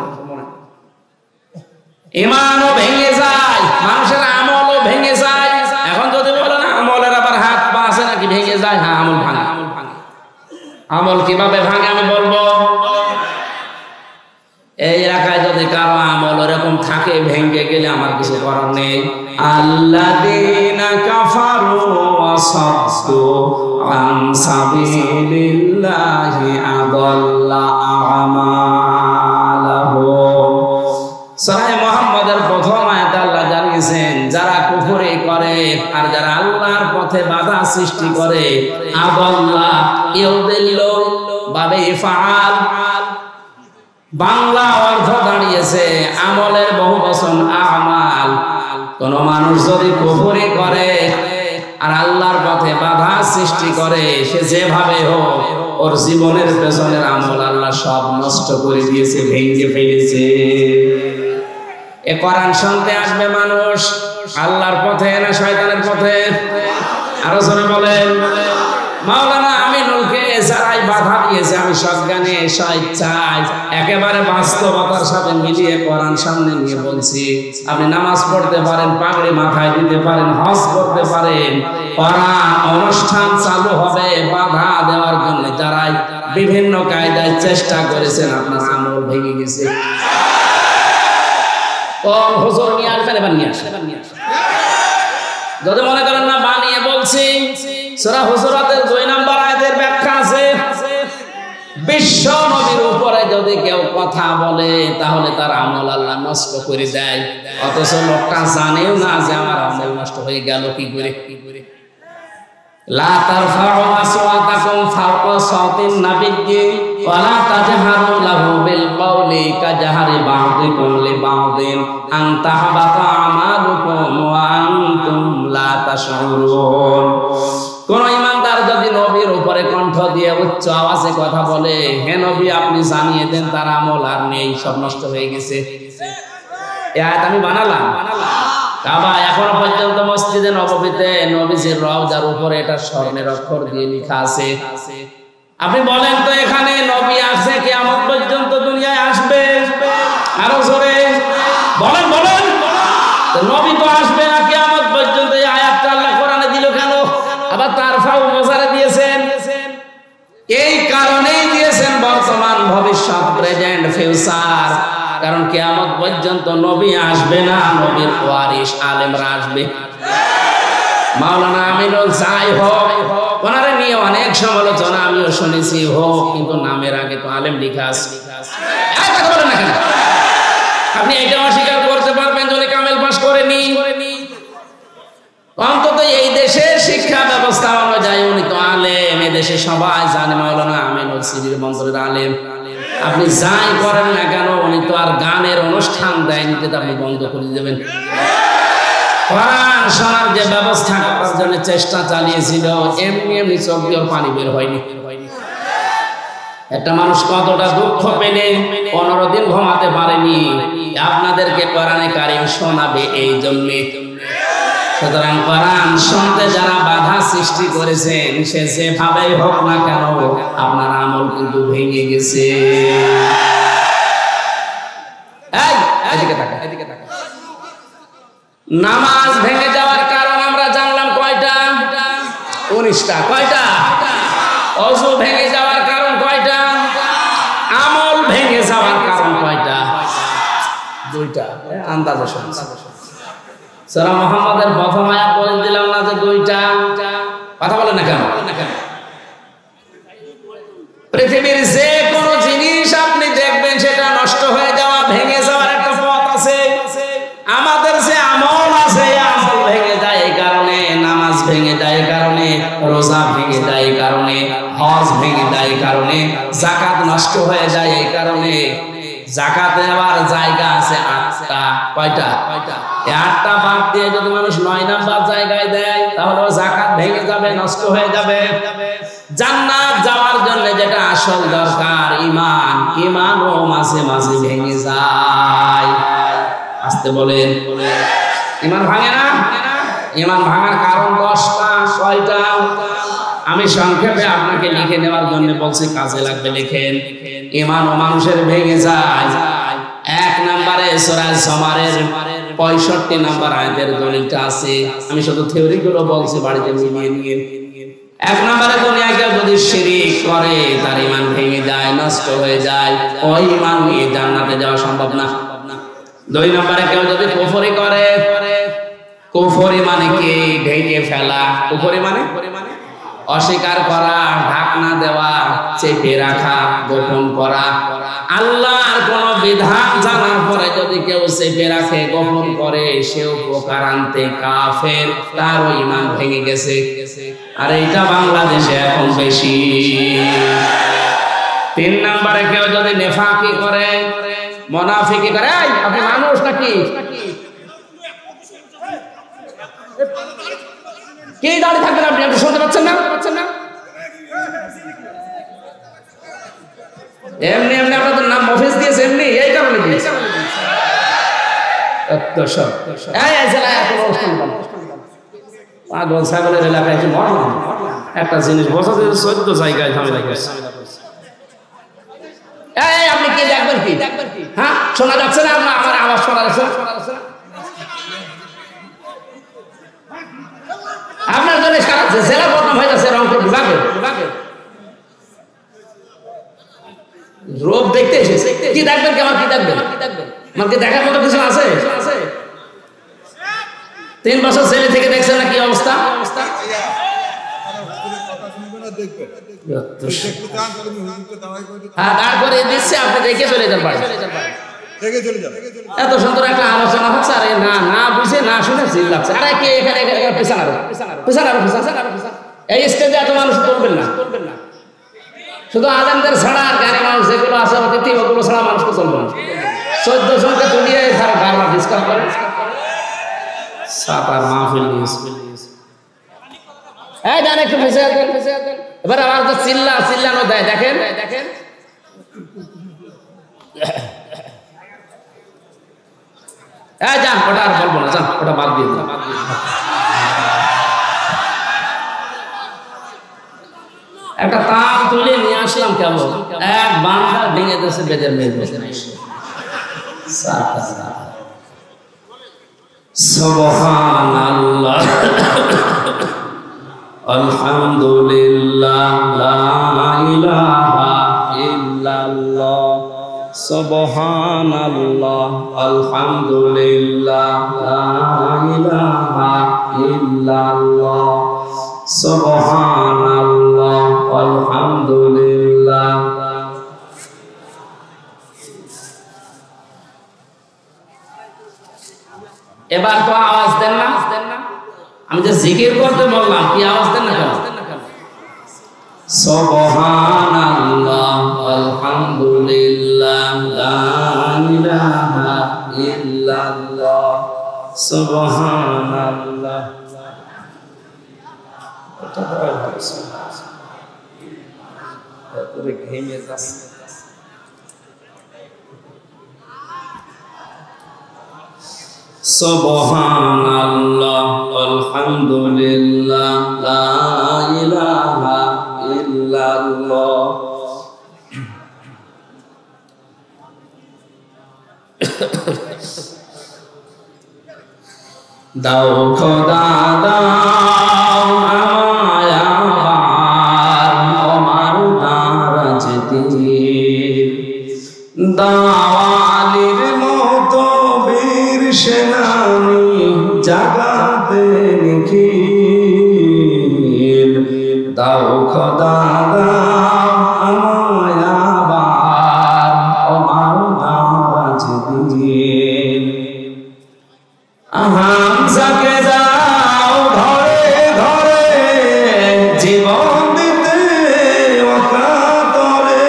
ঈমানও ভেঙে যায়, মানুষের আমলও ভেঙে যায়। এখন যদি বলেন আমলের আবার হাত পা আছে নাকি ভেঙে যায়? হ্যাঁ, আমল ভাঙে। আমল কিভাবে ভাঙে আমি বলবো। এই এলাকায় যদি কারো আমল এরকম থাকে ভেঙে গেলে আমার কিছু করার নেই। আল্লাযীনা কাফারু ওয়া সাদ্দু আন সাবিলিল্লাহি আদাল্লা আমালাহুম। সূরা মুহাম্মাদের প্রথম আয়াতে আল্লাহ জানিয়েছেন, যারা কুফরি করে আর যারা আল্লাহর পথে বাধা সৃষ্টি করে, আদাল্লা ইউদিল্লু বাবে ফাআল, বাংলা অর্থ দাঁড়িয়েছে আমলের বহুবচন আমাল। কোন মানুষ যদি কুফরি করে আর আল্লাহর পথে বাধা সৃষ্টি করে, সে যেভাবে হোক ওর জীবনের পেছনের আমল আল্লাহ সব নষ্ট করে দিয়েছে, ভেঙে ফেলেছে। এ কোরআন শুনতে আসবে মানুষ আল্লাহর পথে না শয়তানের পথে? আরো জোরে বলেন। মাওলানা আমিনুলকে যারাই বাধা দিয়েছে, আমি সজ্ঞানে স্বেচ্ছায় একেবারে বাস্তবতার সাথে মিলিয়ে কোরআন সামনে নিয়ে বলছি, আপনি নামাজ পড়তে পারেন, পাগড়ি মাথায় দিতে পারেন, হজ করতে পারেন, কোরআন অনুষ্ঠান চালু হবে বাধা দেওয়ার জন্য যারাই বিভিন্ন কায়দায় চেষ্টা করেছেন, আপনার আমল ভেঙে গেছে। হুজুর নিয়ে আসবেন, এবার নিয়ে আসেন। যদি মনে করেন না বানিয়ে বলছি, সূরা হুজুরাতের 2 নম্বর আয়াতের ব্যাখ্যা আছে, বিশ্ব নবীর উপরে যদি কেউ কথা বলে তাহলে তার আমল আল্লাহ নষ্ট করে দেয়, অথচ লোকটা জানেও না যে আমার আমল নষ্ট হয়ে গেল কি করে। লা তারফাউ আসওয়াতাকুম ফাওকা সাওতিন নাবিয়্যি ওয়া লা তাজহারু লাহু বিল কওলি কাজহারি বা'দিকুম লিবা'দিন আন তাহবাতা আমালুকুম ওয়া আনতুম লা তাশউরুন। কোন ইমানদার যদি নবীর উপরে কণ্ঠ দিয়ে উচ্চ আওয়াজে কথা বলে, হে নবী আপনি জানিয়ে দেন তার আমল আর নেই, সব নষ্ট হয়ে গেছে। এই আয়াত আমি বানালাম। কাবা এখনো পর্যন্ত মসজিদে নববীতে নবীজির রওজার উপরে এটা স্বর্ণের অক্ষর দিয়ে লেখা আছে। আপনি বলেন তো এখানে নবী আছে কিয়ামত পর্যন্ত দুনিয়ায় আসবে? আরো জোরে বলেন বলেন। নবী তো আসবে না কিয়ামত পর্যন্ত, এই আয়াতটা আল্লাহ কোরআনে দিল কেন? আবার তারফাউ মোজারে দিয়েছেন, এই কারণেই দিয়েছেন বর্তমান ভবিষ্যৎ প্রেজেন্ট ফিউচার। কারণ কিয়ামত পর্যন্ত নবী আসবে না, নবীর ওয়ারিস আলেমরা আসবে। মাওলানা আমিনুল যাই হোক, ওনারে নিয়ে অনেক সমালোচনা আমিও শুনেছি হোক, কিন্তু নামের আগে তো আলেম লেখা আছে। বলেন না কেন? আপনি এটা অস্বীকার করতে পারবেন যদি কামেল পাস করেনি? অন্তত এই দেশের শিক্ষা ব্যবস্থা অনুযায়ী উনি তো আলেম, এদেশে সবাই জানে মাওলানা আমিনুল সিরির মন্ত্রের আলেম। আপনি যাই করেন না কেন, উনি তো আর গানের অনুষ্ঠান দেয়নি যে আপনি বন্ধ করে দেবেন। কোরআন শোনার যে ব্যবস্থা করার জন্য চেষ্টা চালিয়েছিল, এমনি এমনি চোখ দিয়ে পানি বের হয়নি। একটা মানুষ কতটা দুঃখ পেলে 15 দিন ঘুমাতে পারেনি, আপনাদেরকে কোরআনে কারীম শোনাবে এই জন্য। সুতরাং কোরআন শুনতে যারা বাধা সৃষ্টি করেছেন, সে যেভাবেই হোক না কেন আপনার আমল কিন্তু ভেঙে গেছে। এদিকে তাকা, এদিকে তাকা। নামাজ ভেঙে যাওয়ার কারণ আমরা জানলাম কয়টা? 19টা। কয়টা? ওযু ভেঙে যাওয়ার কারণ কয়টা? আমল ভেঙে যাওয়ার কারণ কয়টা? 2টা। আন্দাজে শুনছি। সূরা মুহাম্মাদের প্রথম আয়াত বলে দিলাম না যে 2টা? কথা বলেন না কেন? পৃথিবীর যে কোনো জিনিস আপনি দেখবেন সেটা নষ্ট হয়ে যাওয়া, ভেঙে যাওয়ার একটা পথ আছে। জাকাত নষ্ট হয়ে যায়। এই কারণে জাকাতে আবার জায়গা আছে 8টা। কয়টা? 8টা বাদ দিয়ে যদি মানুষ 9 নাম্বার জায়গায় দেয় তাহলে জাকাত ভেঙে যাবে, নষ্ট হয়ে যাবে। জান্নাত যাওয়ার জন্য যেটা আসল দরকার ঈমান, ঈমানও মাঝে মাঝে ভেঙে যায়। আসতে বলেন, ঈমান ভাঙে না? ঈমান ভাঙার কারণ 10টা। কয়টা? আমি সংক্ষেপে আপনাকে লিখে নেওয়ার জন্য বলছি, কাজে লাগবে লিখেন। ঈমান ও মানুষের ভেঙে যায়। 1 নম্বরে সূরা জুমারের 65 নম্বর আয়াতের দলিলটা আছে। আমি শুধু থিওরি গুলো বলছি, বাড়িতে মিলিয়ে নিয়ে। 1 নম্বরে দুনিয়াকে যদি শিরক করে তার ঈমান ভেঙে যায়, নষ্ট হয়ে যায়। ওই ঈমান নিয়ে জান্নাতে যাওয়া সম্ভব না। 2 নম্বরে কেউ যদি কুফরি করে, কুফরি মানে কি? ঢেকে ফেলা। কুফরি মানে অস্বীকার করা, ঢাকনা দেওয়া, চেপে রাখা, গোপন করা। আল্লাহর কোন বিধান জানার পরে যদি কেউ চেপে রাখে, গোপন করে, সেও প্রকারান্তে কাফের, তারও ঈমান ভেঙে গেছে। আর এইটা বাংলাদেশে এখন বেশি। 3 নম্বরে কেউ যদি নেফাকি করে, মুনাফিকি করে। আপনি মানুষ নাকি? কে দাঁড়িয়ে থাকবেন আপনি? আপনি শুনতে পাচ্ছেন না? এমনি এমনি আপনাদের নাম মফিজ দিয়েছে, এমনি এই কারণে দিয়েছে। পাগল ছাগলের এলাকায় কি মরলাম? একটা জিনিস বোঝাতে 14 জায়গায় ঝামেলা করছে। আপনি কি দেখবেন কি? হ্যাঁ, শোনা যাচ্ছে না? আমার আওয়াজ শোনা যাচ্ছে না? আপনার জন্য সারা জেলা বদনাম হয়ে যাচ্ছে। রংপুর বিভাগে রোগ দেখতে এসেছে। কি দেখবেন? কি আমার কি দেখবেন? আমার কি দেখার মতো কিছু আছে? 3 বছর ছেলে থেকে দেখছেন না কি অবস্থা? হ্যাঁ, তারপরে দিচ্ছে, আপনি দেখে চলে যান বাড়ি। এত সুন্দর একটা আলোচনা হচ্ছে, আরে না না বুঝে না শুনে জিল লাগছে। আরে কে এখানে পেছানো এই স্টেজে এত মানুষ করবেন না। শুধু আলেমদের ছাড়া আর জ্ঞানী মানুষ যেগুলো আছে অতিথি, ওগুলো ছাড়া মানুষকে চলবে না। 14 জনকে তুলিয়ে তারা বারবার ডিসকাস করে, সাতার মাহফিল নিয়েছে। এই জান একটু ফেসে দেন। এবার আমার তো চিল্লানো দেয়। দেখেন যান, ওটা আর বলবো না, যান, ওটা বাদ দিয়ে দিলাম। একটা তাম তুলে নিয়ে আসলাম, কেমন এক বান্দা ভেঙে দিয়েছে বেদের মেয়ে। সুবহানাল্লাহ, আলহামদুলিল্লাহ, লা ইলাহা ইল্লাল্লাহ, সুবহানাল্লাহ, আলহামদুলিল্লাহ, লা ইলাহা ইল্লাল্লাহ, সুবহানাল্লাহ, আলহামদুলিল্লাহ। এবার তো আওয়াজ দেন না? আমি যে জিকির করতে বললাম, কি আওয়াজ দেন না কেন? সুবহানাল্লাহ, আলহামদুলিল্লাহ, লা ইলাহা ইল্লাল্লাহ, সুবহানাল্লাহ। ঘেমে যাচ্ছে। সুবহানাল্লাহ, আলহামদুলিল্লাহ, লা ইলাহা ইল্লাল্লাহ। দাও খোদা দাও আমায় আবার আমার নারাজ দিন, দাওয়ালির মতো বীর সেনানি জাগাতে নিখিল। দাও খোদা দাও আমায় আবার আমার নারাজ দিন। হামজাকে যাও ঘরে ঘরে জীবন দিতে অকাতরে,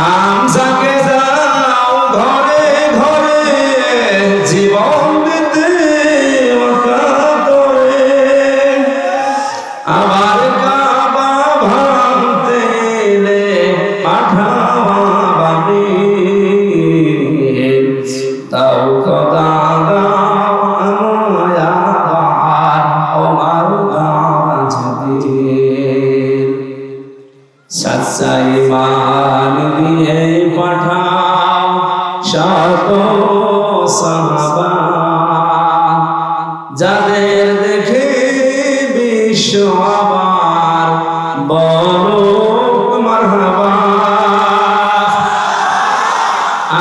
হামজাকে দাও ঘরে ঘরে জীবন দিতে অকাতরে, আবার কাবা ভাঙতে এলে পাঠাও বাণী, তাও খোদা দাও আমায় আবার ওমার গাজদিন, সচ্চা ঈমান দিয়ে পাঠাও শত সাহাবা, যাদের দেখে বিশ্ব আবার বলো মারহাবা।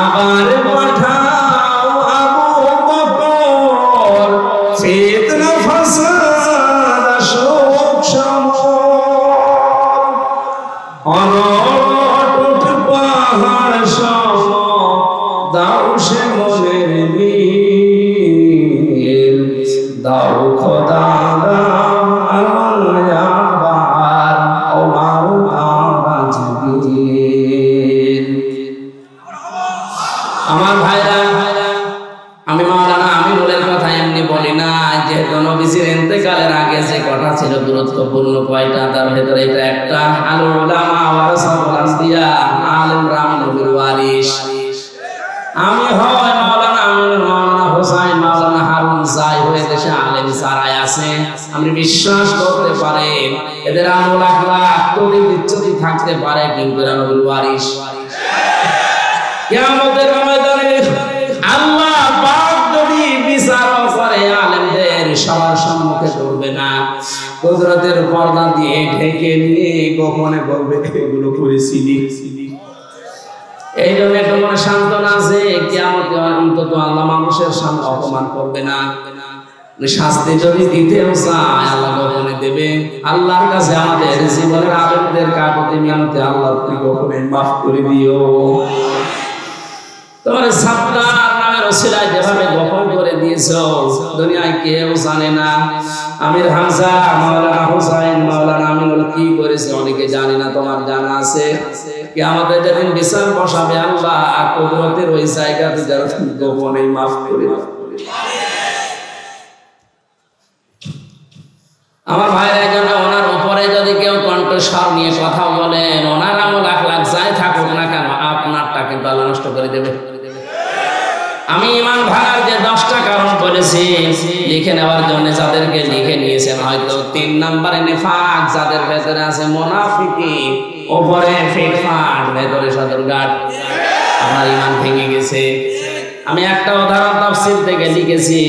আবার পাঠাও আবু বকর, ফিতনা ফাসাদ শোক সমর, অনটুট পাহাড় সম দাও সে মনের মিল, দাও খোদা দাও আমায় আবার ওমার গাজদিন। আমার ভাইরা, আমি মাওলানা আমিনুলের কথা এমনি বলি না, যেহেতু নবীজির ইন্তেকালের আগে যে কথা ছিল গুরুত্বপূর্ণ কয়টা, তার ভেতরে এটা একটা। আল উলামা ওয়ারাসাতুল আমবিয়া, আলেমরা নবীর ওয়ারিস। আমি হয় মাওলানা আমিনুল, মাওলানা হোসাইন, মাওলানা হারুন যাই হয়ে দেশে আলেম সারাই আছে, আপনি বিশ্বাস করতে পারেন এদের আমল আখলাক তরি বিচ্ছুতি থাকতে পারে, কিন্তু এরা নবীর ওয়ারিস। কিয়ামতের ময়দানে আল্লাহ পাক যদি বিচার করে আলেমদের সবার সম্মুখে করবে না, কুদরতের পর্দা দিয়ে ঢেকে নিয়ে গোপনে বলবে এগুলো করেছিলি। এই জন্য একটা মনে সান্ত্বনা আছে, কিয়ামতে অন্তত আল্লাহ মানুষের সামনে অপমান করবে না। শাস্তি যদি দিতেও চায় আল্লাহ গোপনে দেবে। আল্লাহর কাছে আমাদের জীবনের আলেমদের কাকুতি মিনতি, আল্লাহ তুমি গোপনে মাফ করে দিও। তোমার সাত্তার নামের ওসিলায় যেভাবে গোপন করে দিয়েছো দুনিয়ায় কেউ জানে না। আমির হামজা, মাওলানা হোসাইন, মাওলানা আমিনুল কি করেছে অনেকে জানি না, তোমার জানা আছে। কিয়ামতের যেদিন বিচার বসাবে আল্লাহ কুদরতের ওই জায়গাতে যারা গোপনে মাফ করে দাও। আমার ভাইরা, জন্য ওনার উপরে যদি কেউ কণ্ঠস্বর নিয়ে কথা বলেন, ওনার আমল আখলাক যাই থাকুক না কেন, আপনারটা কিন্তু আল্লাহ নষ্ট করে দেবে। আমি ঈমান ভাঙার যে 10টা কারণ বলেছি লিখে নেওয়ার জন্য, যাদেরকে লিখে নিয়েছেন হয়তো 3 নম্বরে নিফাক, যাদের ভেতরে আছে মুনাফিকি, উপরে ফিটফাট, ভেতরে সদরঘাট, আমার ঈমান ভেঙে গেছে। আমি একটা উদাহরণ তাফসীর থেকে লিখেছি,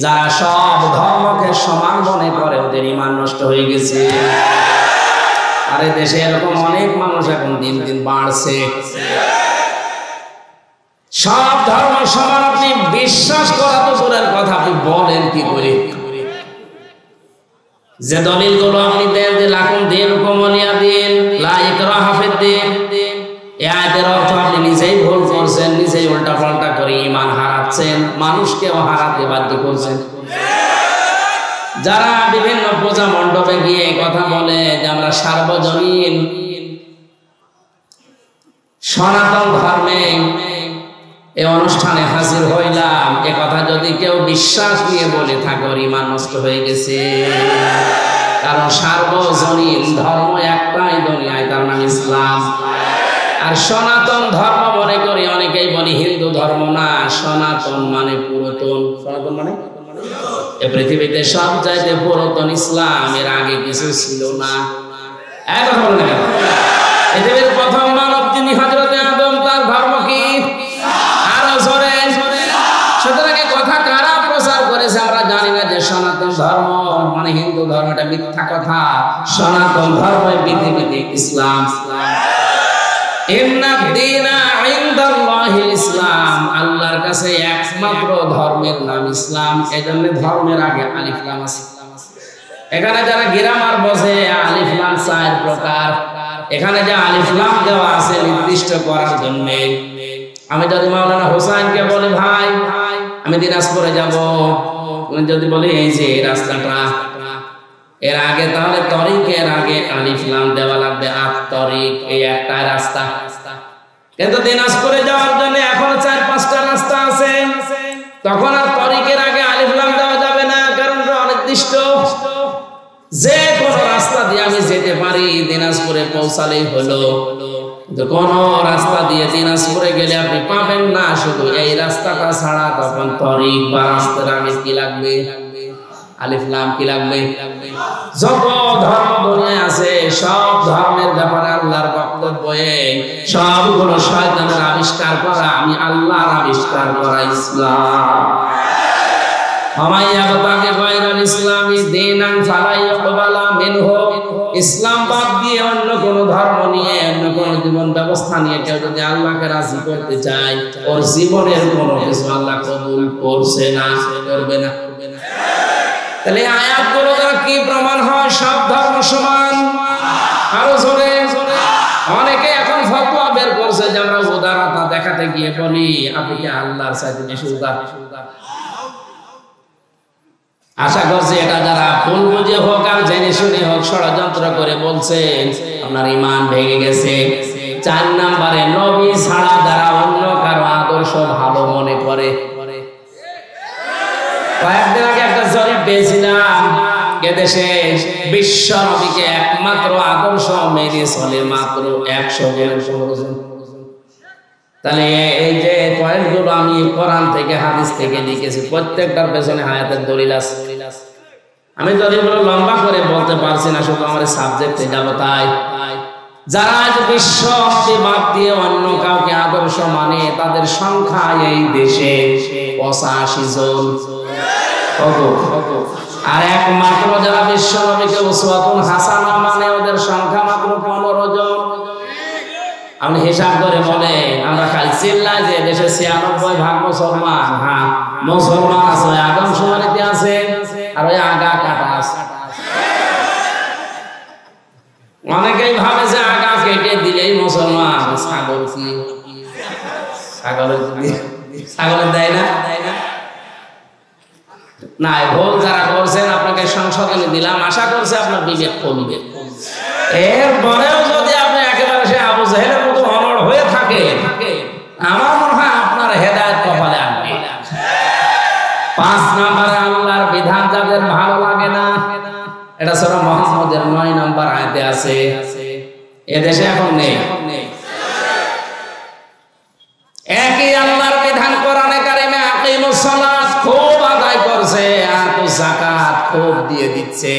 যারা সব ধর্মকে সমান মনে করে ওদের ঈমান নষ্ট হয়ে গেছে। আরে দেশে এরকম অনেক মানুষ এখন দিন দিন বাড়ছে। সব ধর্ম সমান আপনি বিশ্বাস করা তো দূরের কথা, আপনি বলেন কি করে? যে দলিলগুলো আপনি দেন যে লাকুম দীনুকুম ওয়ালিয়া দীন, লা ইকরাহা ফিদ-দীন, এই আয়াতের অর্থ আপনি নিজেই ভুল করছেন, নিজেই উল্টাপাল্টা করে ঈমান হারাচ্ছেন, মানুষকেও হারাতে বাধ্য করছেন। যারা বিভিন্ন পূজা মণ্ডপে গিয়ে কথা বলে যে আমরা সার্বজনীন সনাতন ধর্মে এই অনুষ্ঠানে হাজির হইলাম, এ কথা যদি কেউ বিশ্বাস নিয়ে বলে থাকে ঈমান নষ্ট হয়ে গেছে। কারণ সার্বজনীন ধর্ম একটাই দুনিয়ায়, তার নাম ইসলাম। আর সনাতন ধর্ম মনে করি অনেকেই বলি হিন্দু ধর্ম না, সনাতন মানে পুরাতন। সনাতন মানে এই পৃথিবীতে সব চাইতে পুরাতন ইসলাম, এর আগে কিছু ছিল না। পৃথিবীর প্রথম মানব যিনি হযরতে আদম, তার ধর্ম কি? আরো জোরে। সুতরাং কথা কারা প্রচার করেছে আমরা জানি না, যে সনাতন ধর্ম মানে হিন্দু ধর্ম, এটা মিথ্যা কথা। সনাতন ধর্ম পৃথিবীতে ইসলাম। ইসলাম, আল্লাহর কাছে একমাত্র ধর্মের নাম ইসলাম। এই জন্য ধর্মের আগে আলিফ লাম আছে। এখানে যারা গ্রামার বোঝে, আলিফ লাম 4 প্রকার। এখানে যে আলিফ লাম দেওয়া আছে নির্দিষ্ট করার জন্য। আমি যদি মাওলানা হোসাইনকে বলি ভাই আমি দিনাজপুরে যাব, যদি বলি এই যে রাস্তাটা, এর আগে তাহলে তরিকের আগে আলিফ লাম দেওয়া লাগবে। আত তরিক, এই একটা রাস্তা। কিন্তু দিনাজপুরে যাওয়ার জন্য এখনো 4-5টা রাস্তা আছে। তখন আর তরিকের আগে আলিফ লাম দেওয়া যাবে না, কারণ অনির্দিষ্ট। যে কোন রাস্তা দিয়ে আমি যেতে পারি, দিনাজপুরে পৌঁছালেই হলো। কোন রাস্তা দিয়ে দিনাজপুরে গেলে আপনি পাবেন না, শুধু এই রাস্তাটা ছাড়া। তখন তরিক বা রাস্তার আগে কি লাগবে? আলিফ লাম কি লাগবে? যত ধর্ম দুনিয়ায় আছে সব ধর্মের ব্যাপারে আল্লাহর বক্তব্যে সবগুলো শয়তানের আবিষ্কার করা, আমি আল্লাহর আবিষ্কার করা ইসলাম। ইসলাম বাদ দিয়ে অন্য কোন ধর্ম নিয়ে, অন্য কোন জীবন ব্যবস্থা নিয়ে কেউ যদি আল্লাহকে রাজি করতে চায়, ওর জীবনের কোনো কিছু আল্লাহ কবুল করছে না, করবে না। তাহলে আয়াতগুলো দ্বারা কি প্রমাণ হয়? সব ধর্ম সমান। আরো জোরে অনেকে এখন ফতোয়া বের করছে যে আমরা উদারতা দেখাতে গিয়ে বলি আপনি কি আল্লাহর চাইতে বেশি উদার। আশা করছি এটা যারা ভুল বুঝে হোক আর জেনে শুনে হোক ষড়যন্ত্র করে বলছেন, আপনার ঈমান ভেঙে গেছে। 4 নম্বরে, নবী ছাড়া যারা অন্য কারো আদর্শ ভালো মনে করে। কয়েকদিন আগে একটা জরিপ পেয়েছিলাম, এদেশে বিশ্ব নবীকে একমাত্র আদর্শ মেনে চলে মাত্র 100 জন। তাহলে এই যে পয়েন্টগুলো আমি কোরআন থেকে হাদিস থেকে লিখেছি, প্রত্যেকটার পেছনে হায়াতের দলিল আছে। আমি দলিলগুলো লম্বা করে বলতে পারছি না, শুধু আমার সাবজেক্টে যাব। তাই যারা আজ বিশ্ব নবী বাদ দিয়ে অন্য কাউকে আদর্শ মানে, তাদের সংখ্যা এই দেশে 85 জন। আর একমাত্র যারা বিশ্ব নবীকে উসওয়াতুন হাসানা মানে, ওদের সংখ্যা মাত্র 15 জন। আপনি হিসাব করে বলে, আমরা খালি চিল্লাই যে দেশে 96% মুসলমান। হ্যাঁ, মুসলমান আছে, আদম শুমারিতে আছে, আর ওই আগা কাটা আছে। অনেকেই ভাবে যে আগা কেটে দিলেই মুসলমান। ছাগল কি ছাগলের দেয় না? না, ভুল যারা করছেন আপনাকে সংশোধনী দিলাম, আশা করছি আপনার বিবেক কমবে। এরপরেও যদি আপনি একেবারে সে আবু জাহেলের মতো অনড় হয়ে থাকে, আমার মনে হয় আপনার হেদায়েত কপালে আসবে। 5 নম্বরে, আল্লাহর বিধান যাদের ভালো লাগে না, এটা সূরা মুহাম্মদের 9 নম্বর আয়াতে আছে। এদেশে এখন নেই। একই আল্লাহর বিধান কোরআনে কারিমে আকিমুস সালাত খুব আদায় করছে, আতুজ যাকাত খুব দিয়ে দিচ্ছে,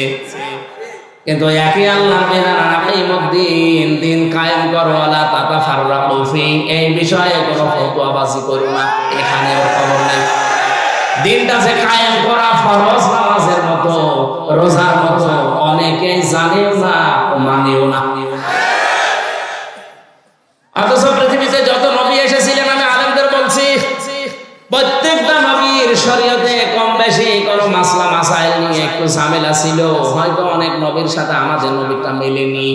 কিন্তু একই আল্লাহর বিধান আকিমুদ্দিন, দিন কায়েম করো, ওয়ালা তাতাফাররাকু ফি, এই বিষয়ে কোনো ফতোয়াবাজি করো না। এখানে ওর খবর নেই। দিনটা যে কায়েম করা ফরজ, নামাজের মতো, রোজার মতো, অনেকেই জানেও না, মানেও না। অথচ পৃথিবীতে যত নবী এসেছিলেন, আমি আলেমদের বলছি, প্রত্যেকটা নবীর শরীয়তে কম বেশি কোনো মাসলা মাসাইল নিয়ে একটু ঝামেলা ছিল। হয়তো অনেক নবীর সাথে আমাদের নবীটা মেলেনি।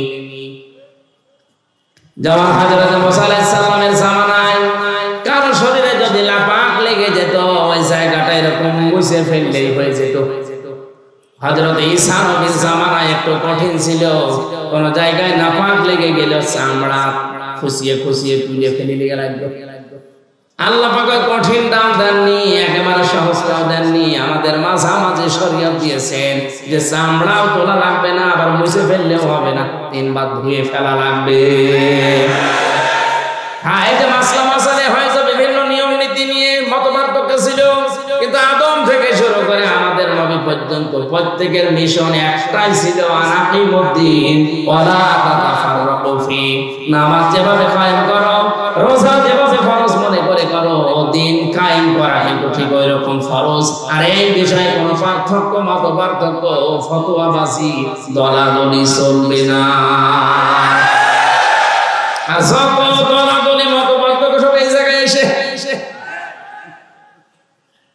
যেমন হযরত মুসা আলাইহিস সালামের জামানায় কারো শরীরে যদি লাপাক লেগে যেত, ওই জায়গাটা এরকম মুছে ফেললেই হয়ে যেত। হযরত ঈসা নবীর জামানায় একটু কঠিন ছিল, কোন জায়গায় নাপাক লেগে গেল চামড়া খুশিয়ে খুশিয়ে তুলে ফেলে লেগে লাগলো। আল্লাহ পাক কঠিনটাও দেননি, একেবারে সহজটাও দেননি, আমাদের মাঝামাঝি শরীয়ত দিয়েছেন যে চামড়াও তোলা লাগবে না, আবার মুছে ফেললেও হবে না, 3 বার ধুয়ে ফেলা লাগবে। হ্যাঁ, এই যে মাসলা মাসালে হয়তো বিভিন্ন নিয়ম নীতি নিয়ে মতপার্থক্য ছিল, কিন্তু আদম থেকে শুরু করে আমাদের নবী পর্যন্ত প্রত্যেকের মিশন একটাই ছিল, আনাকিমুদ্দিন ওয়ালা তাতাফাররাকু ফি। নামাজ যেভাবে কায়েম করো, রোজা যেভাবে ফরজ মনে করে করো, দিন কায়েম করা কিন্তু ঠিক ওই রকম ফরজ। আর এই বিষয়ে কোনো পার্থক্য, মত পার্থক্য, ফতোয়াবাজি, দলাদলি চলবে না। আর যত দলাদলি, মত পার্থক্য সব এই জায়গায় এসে,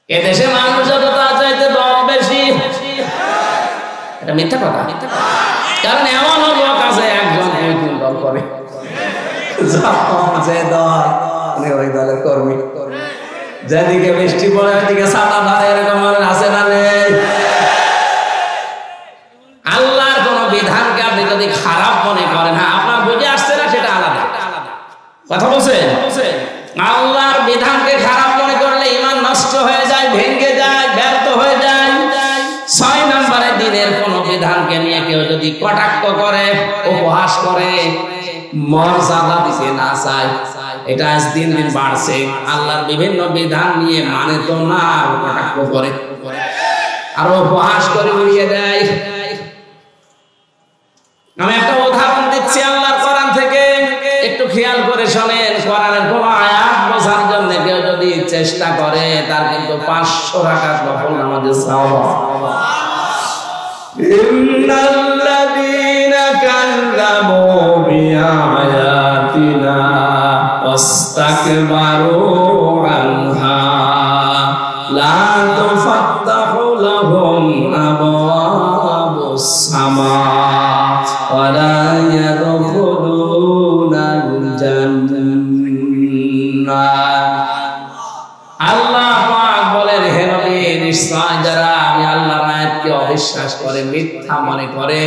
এদেশে মানুষ যত তার চাইতে দল বেশি। এটা মিথ্যা কথা, কারণ এমন লোক আছে একজন 2-3 দল করে, যে দল ওই দলের কর্মী, যেদিকে বৃষ্টি পড়ে ওইদিকে ছাতা ধরে, এরকম আছে না নেই? আল্লাহর কোন বিধানকে আপনি যদি খারাপ মনে করেন, হ্যাঁ আপনার বুঝে আসছে না, সেটা আলাদা কথা বলছেন। কটাক্ষ করে, উপহাস করে, মর্যাদা দিতে না চায়। এটা আজ দিন দিন বাড়ছে। আল্লাহর বিভিন্ন বিধান নিয়ে মানে তো না, কটাক্ষ করে আর উপহাস করে উড়িয়ে দেয়। আমি একটা উদাহরণ দিচ্ছি আল্লাহর কোরআন থেকে, একটু খেয়াল করে শোনেন। কোরআনের কোন আয়াত বোঝার জন্য কেউ যদি চেষ্টা করে তার কিন্তু 500 রাকাত নফল নামাজের সওয়াব। ইন্নাল্লাযীনা কাযযাবু বিআয়াতিনা ওয়াস্তাকবারু আনহা লা তুফাত্তাহু লাহুম আবওয়াবুস সামা ওয়ালা ইয়াদখুলুনাল জান্নাহ। আল্লাহ পাক বলেন, হে নবী, নিশ্চয় যারা আমি আল্লাহর আয়াতকে অবিশ্বাস করে, মিথ্যা মনে করে,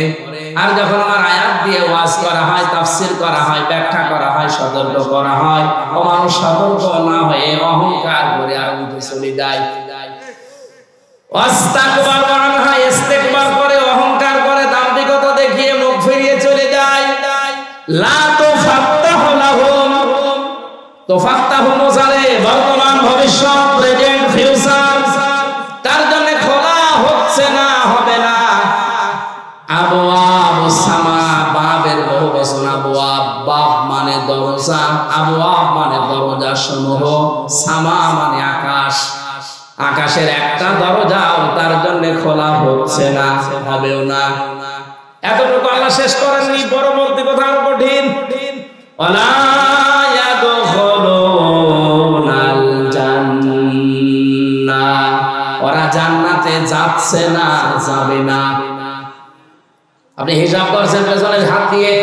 আর যখন আমার আয়াত দিয়ে ওয়াজ করা হয়, তাফসীর করা হয়, ব্যাখ্যা করা হয়, সতর্ক করা হয়, ও মানুষ সতর্ক না হয়ে অহংকার করে আর উঠে চলে যায়। ওয়াস্তাকবারু আনহা, ইস্তিকবার করে, অহংকার করে, দাম্ভিকতা দেখিয়ে মুখ ফিরিয়ে চলে যায়। লা তুফাত্তাহু লাহুম, তুফাত্তাহু মুজারে বর্তমান, ভবিষ্যৎ, প্রেজেন্ট, ফিউচার, তার জন্য খোলা হচ্ছে না, হবে না। আবওয়াবুস সামা, বাবের বহু বচন আবওয়াব, বাব মানে দরজা, আবওয়াব মানে দরজা সমূহ, সামা মানে আকাশ। আকাশের একটা দরজাও তার জন্য খোলা হচ্ছে না, হবেও না। এতটুকু আল্লাহ শেষ করেননি, পরবর্তী কথা আরো কঠিন। ওয়ালা ইয়াদখুলুনাল জান্নাহ, ওরা জান্নাতে যাচ্ছে না, যাবে না। আপনি হিসাব করছেন পেছনের হাত দিয়ে।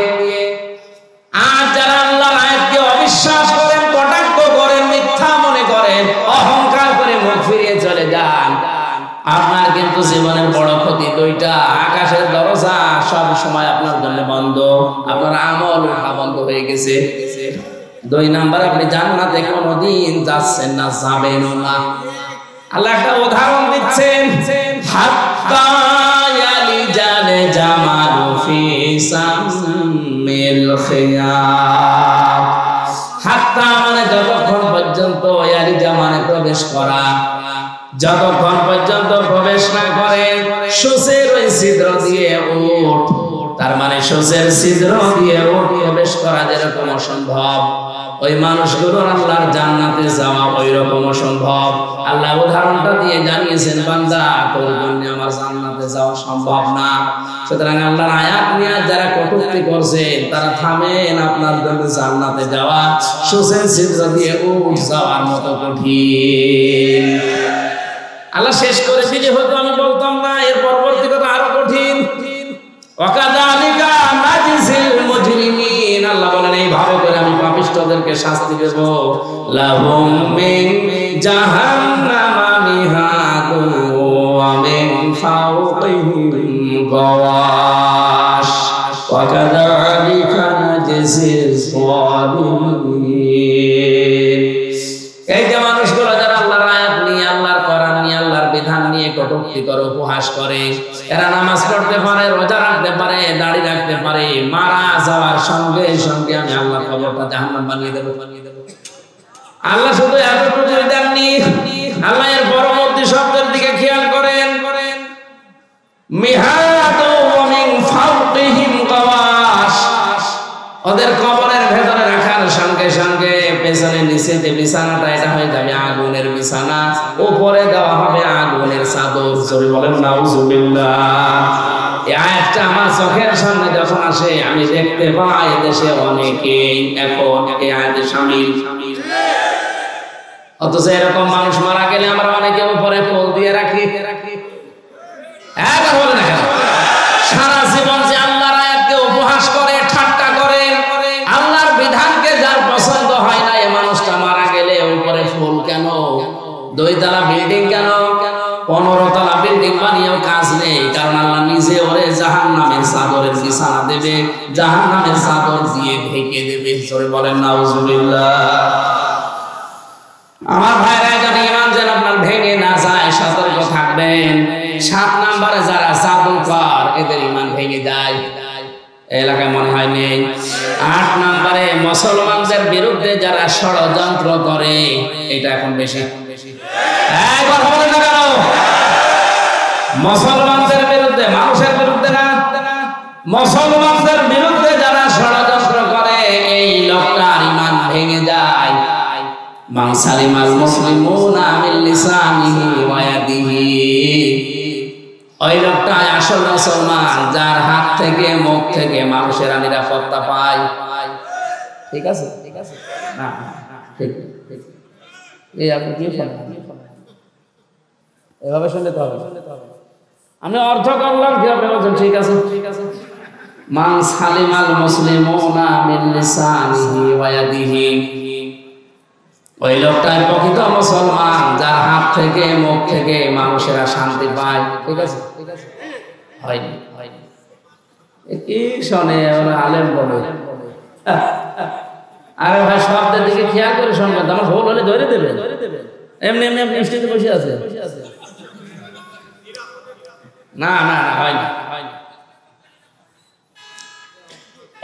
আর যারা আল্লাহর আয়াতকে অবিশ্বাস করেন, কটাক্ষ করেন, মিথ্যা মনে করেন, অহংকার করে মুখ ফিরিয়ে চলে যান, আপনার কিন্তু জীবনের বড় ক্ষতি দুইটা। আকাশের দরজা সব সময় আপনার জন্য বন্ধ, আপনার আমল উঠা বন্ধ হয়ে গেছে। 2 নাম্বার, আপনি জান্নাতে কোনোদিন যাচ্ছেন না, যাবেনও না। আল্লাহ একটা উদাহরণ দিচ্ছেন, হাত্তা ইয়ালিজাল জামালু ফি সামিল খিয়াত। হাত্তা মানে যতক্ষণ পর্যন্ত, ইয়ালিজা মানে প্রবেশ করা, যতক্ষণ পর্যন্ত প্রবেশ না করে সূচের ওই ছিদ্র দিয়ে উট, তার মানে সূচের ছিদ্র দিয়ে উট প্রবেশ করা যেরকম অসম্ভব, ওই মানুষগুলোর আল্লাহর জান্নাতে যাওয়া ওই রকম অসম্ভব। আল্লাহ উদাহরণটা দিয়ে জানিয়েছেন, বান্দা তোর জন্য আমার জান্নাতে যাওয়া সম্ভব না। সুতরাং আল্লাহর আয়াত নিয়ে যারা কটূক্তি করছেন তারা থামেন, আপনার জন্য জান্নাতে যাওয়া সূচের ছিদ্র দিয়ে উট যাওয়ার মতো কঠিন। আল্লাহ শেষ করে দিলে হয়তো আমি বলতাম না, এর পরবর্তী কথা আরো কঠিন। ওয়াকাযালিকা নাজিজিল মুজরিমিন, আল্লাহ বলেন এইভাবে করে আমি পাপিষ্ঠদেরকে শাস্তি দেব। লাহুম মিন জাহান্নামা মিহাদুন ওয়া মিন ফাওকিহিম গাওয়াশ ওয়াকাযালিকা নাজিজিল যালিমিন। এই যে মানুষগুলো যারা আল্লাহর আয়াত নিয়ে, আল্লাহর কোরআন নিয়ে, আল্লাহর বিধান নিয়ে কটূক্তি করে, উপহাস করে, এরা নামাজ পড়তে পারে, রোজা রাখতে পারে, দাড়ি রাখতে পারে, মারা যাওয়ার সঙ্গে সঙ্গে আমি আল্লাহর কবরটা জাহান্নাম বানিয়ে দেব। আল্লাহ শুধু এতটুকু দেননি, আল্লাহ এর পরবর্তী শব্দের দিকে খেয়াল করেন, মিহাদু ওয়া মিন ফাওকিহিম গাওয়াশ, ওদের কবরের ভেতরে রাখার সঙ্গে সঙ্গে পেছনে নিচে যে বিছানাটা, এটা হয়ে যাবে আগুনের বিছানা, উপরে দেওয়া হবে আগুনের চাদর। জোরে বলেন নাউজুবিল্লাহ। এই আয়াতটা আমার চোখের সামনে যখন আসে আমি দেখতে পাই দেশে অনেকেই এখন এই আয়াতে শামিল। অথচ এরকম মানুষ মারা গেলে আমরা অনেকে উপরে ফুল দিয়ে রাখি। সারা জীবন যে আল্লাহর আয়াতকে উপহাস করে, ঠাট্টা করে, আল্লাহর বিধানকে যার পছন্দ হয় না, এই মানুষটা মারা গেলে উপরে ফুল কেন, 2 তলা বিল্ডিং কেন, 15 তলা বিল্ডিং বানিয়েও কাজ নেই। কারণ আল্লাহ নিজে ওরে জাহান্নামের চাদরের বিছানা দেবে, জাহান্নামের চাদর দিয়ে ঢেকে দেবে। জোরে বলেন নাউজুবিল্লাহ। আমার ভাইরা, যদি ঈমান যেন আপনার ভেঙে না যায়, সতর্ক থাকবেন। 7 নম্বরে যারা জাদুকর, এদের ঈমান ভেঙে যায়। এলাকায় মনে হয় নেই। 8 নম্বরে মুসলমানদের বিরুদ্ধে যারা ষড়যন্ত্র করে, এটা এখন বেশি। কথা বলে না কেন? মুসলমানদের বিরুদ্ধে, মানুষের বিরুদ্ধে না, মুসলমানদের বিরুদ্ধে যারা ষড়যন্ত্র করে, এই লোকটার ঈমান ভেঙে যায়। মান সালিমাল মুসলিমুনা মিন লিসানিহি ওয়া ইয়াদিহি, ওই লোকটা আসল মুসলমান যার হাত থেকে মুখ থেকে মানুষেরা নিরাপত্তা পায়। ঠিক আছে, ঠিক আছে, না ঠিক ঠিক, এই আপনি কি শুনলেন? এভাবে শুনতে হবে। আমি অর্থ করলাম, কি আপনি বলছেন ঠিক আছে, ঠিক আছে। মান সালিমাল মুসলিমুনা মিন লিসানিহি ওয়া ইয়াদিহি, ওই লোকটাই প্রকৃত মুসলমান যার হাত থেকে মুখ থেকে মানুষেরা শান্তি পায়। ঠিক আছে, ঠিক আছে, হয়নি হয়নি। কি শোনে ওরা আলেম বলে? আরে ভাই শব্দের দিকে খেয়াল করে শুনবেন, আমার ভুল হলে ধরে দেবেন। এমনি এমনি আপনি স্টেজে বসে আছে, না না না, হয়নি হয়নি।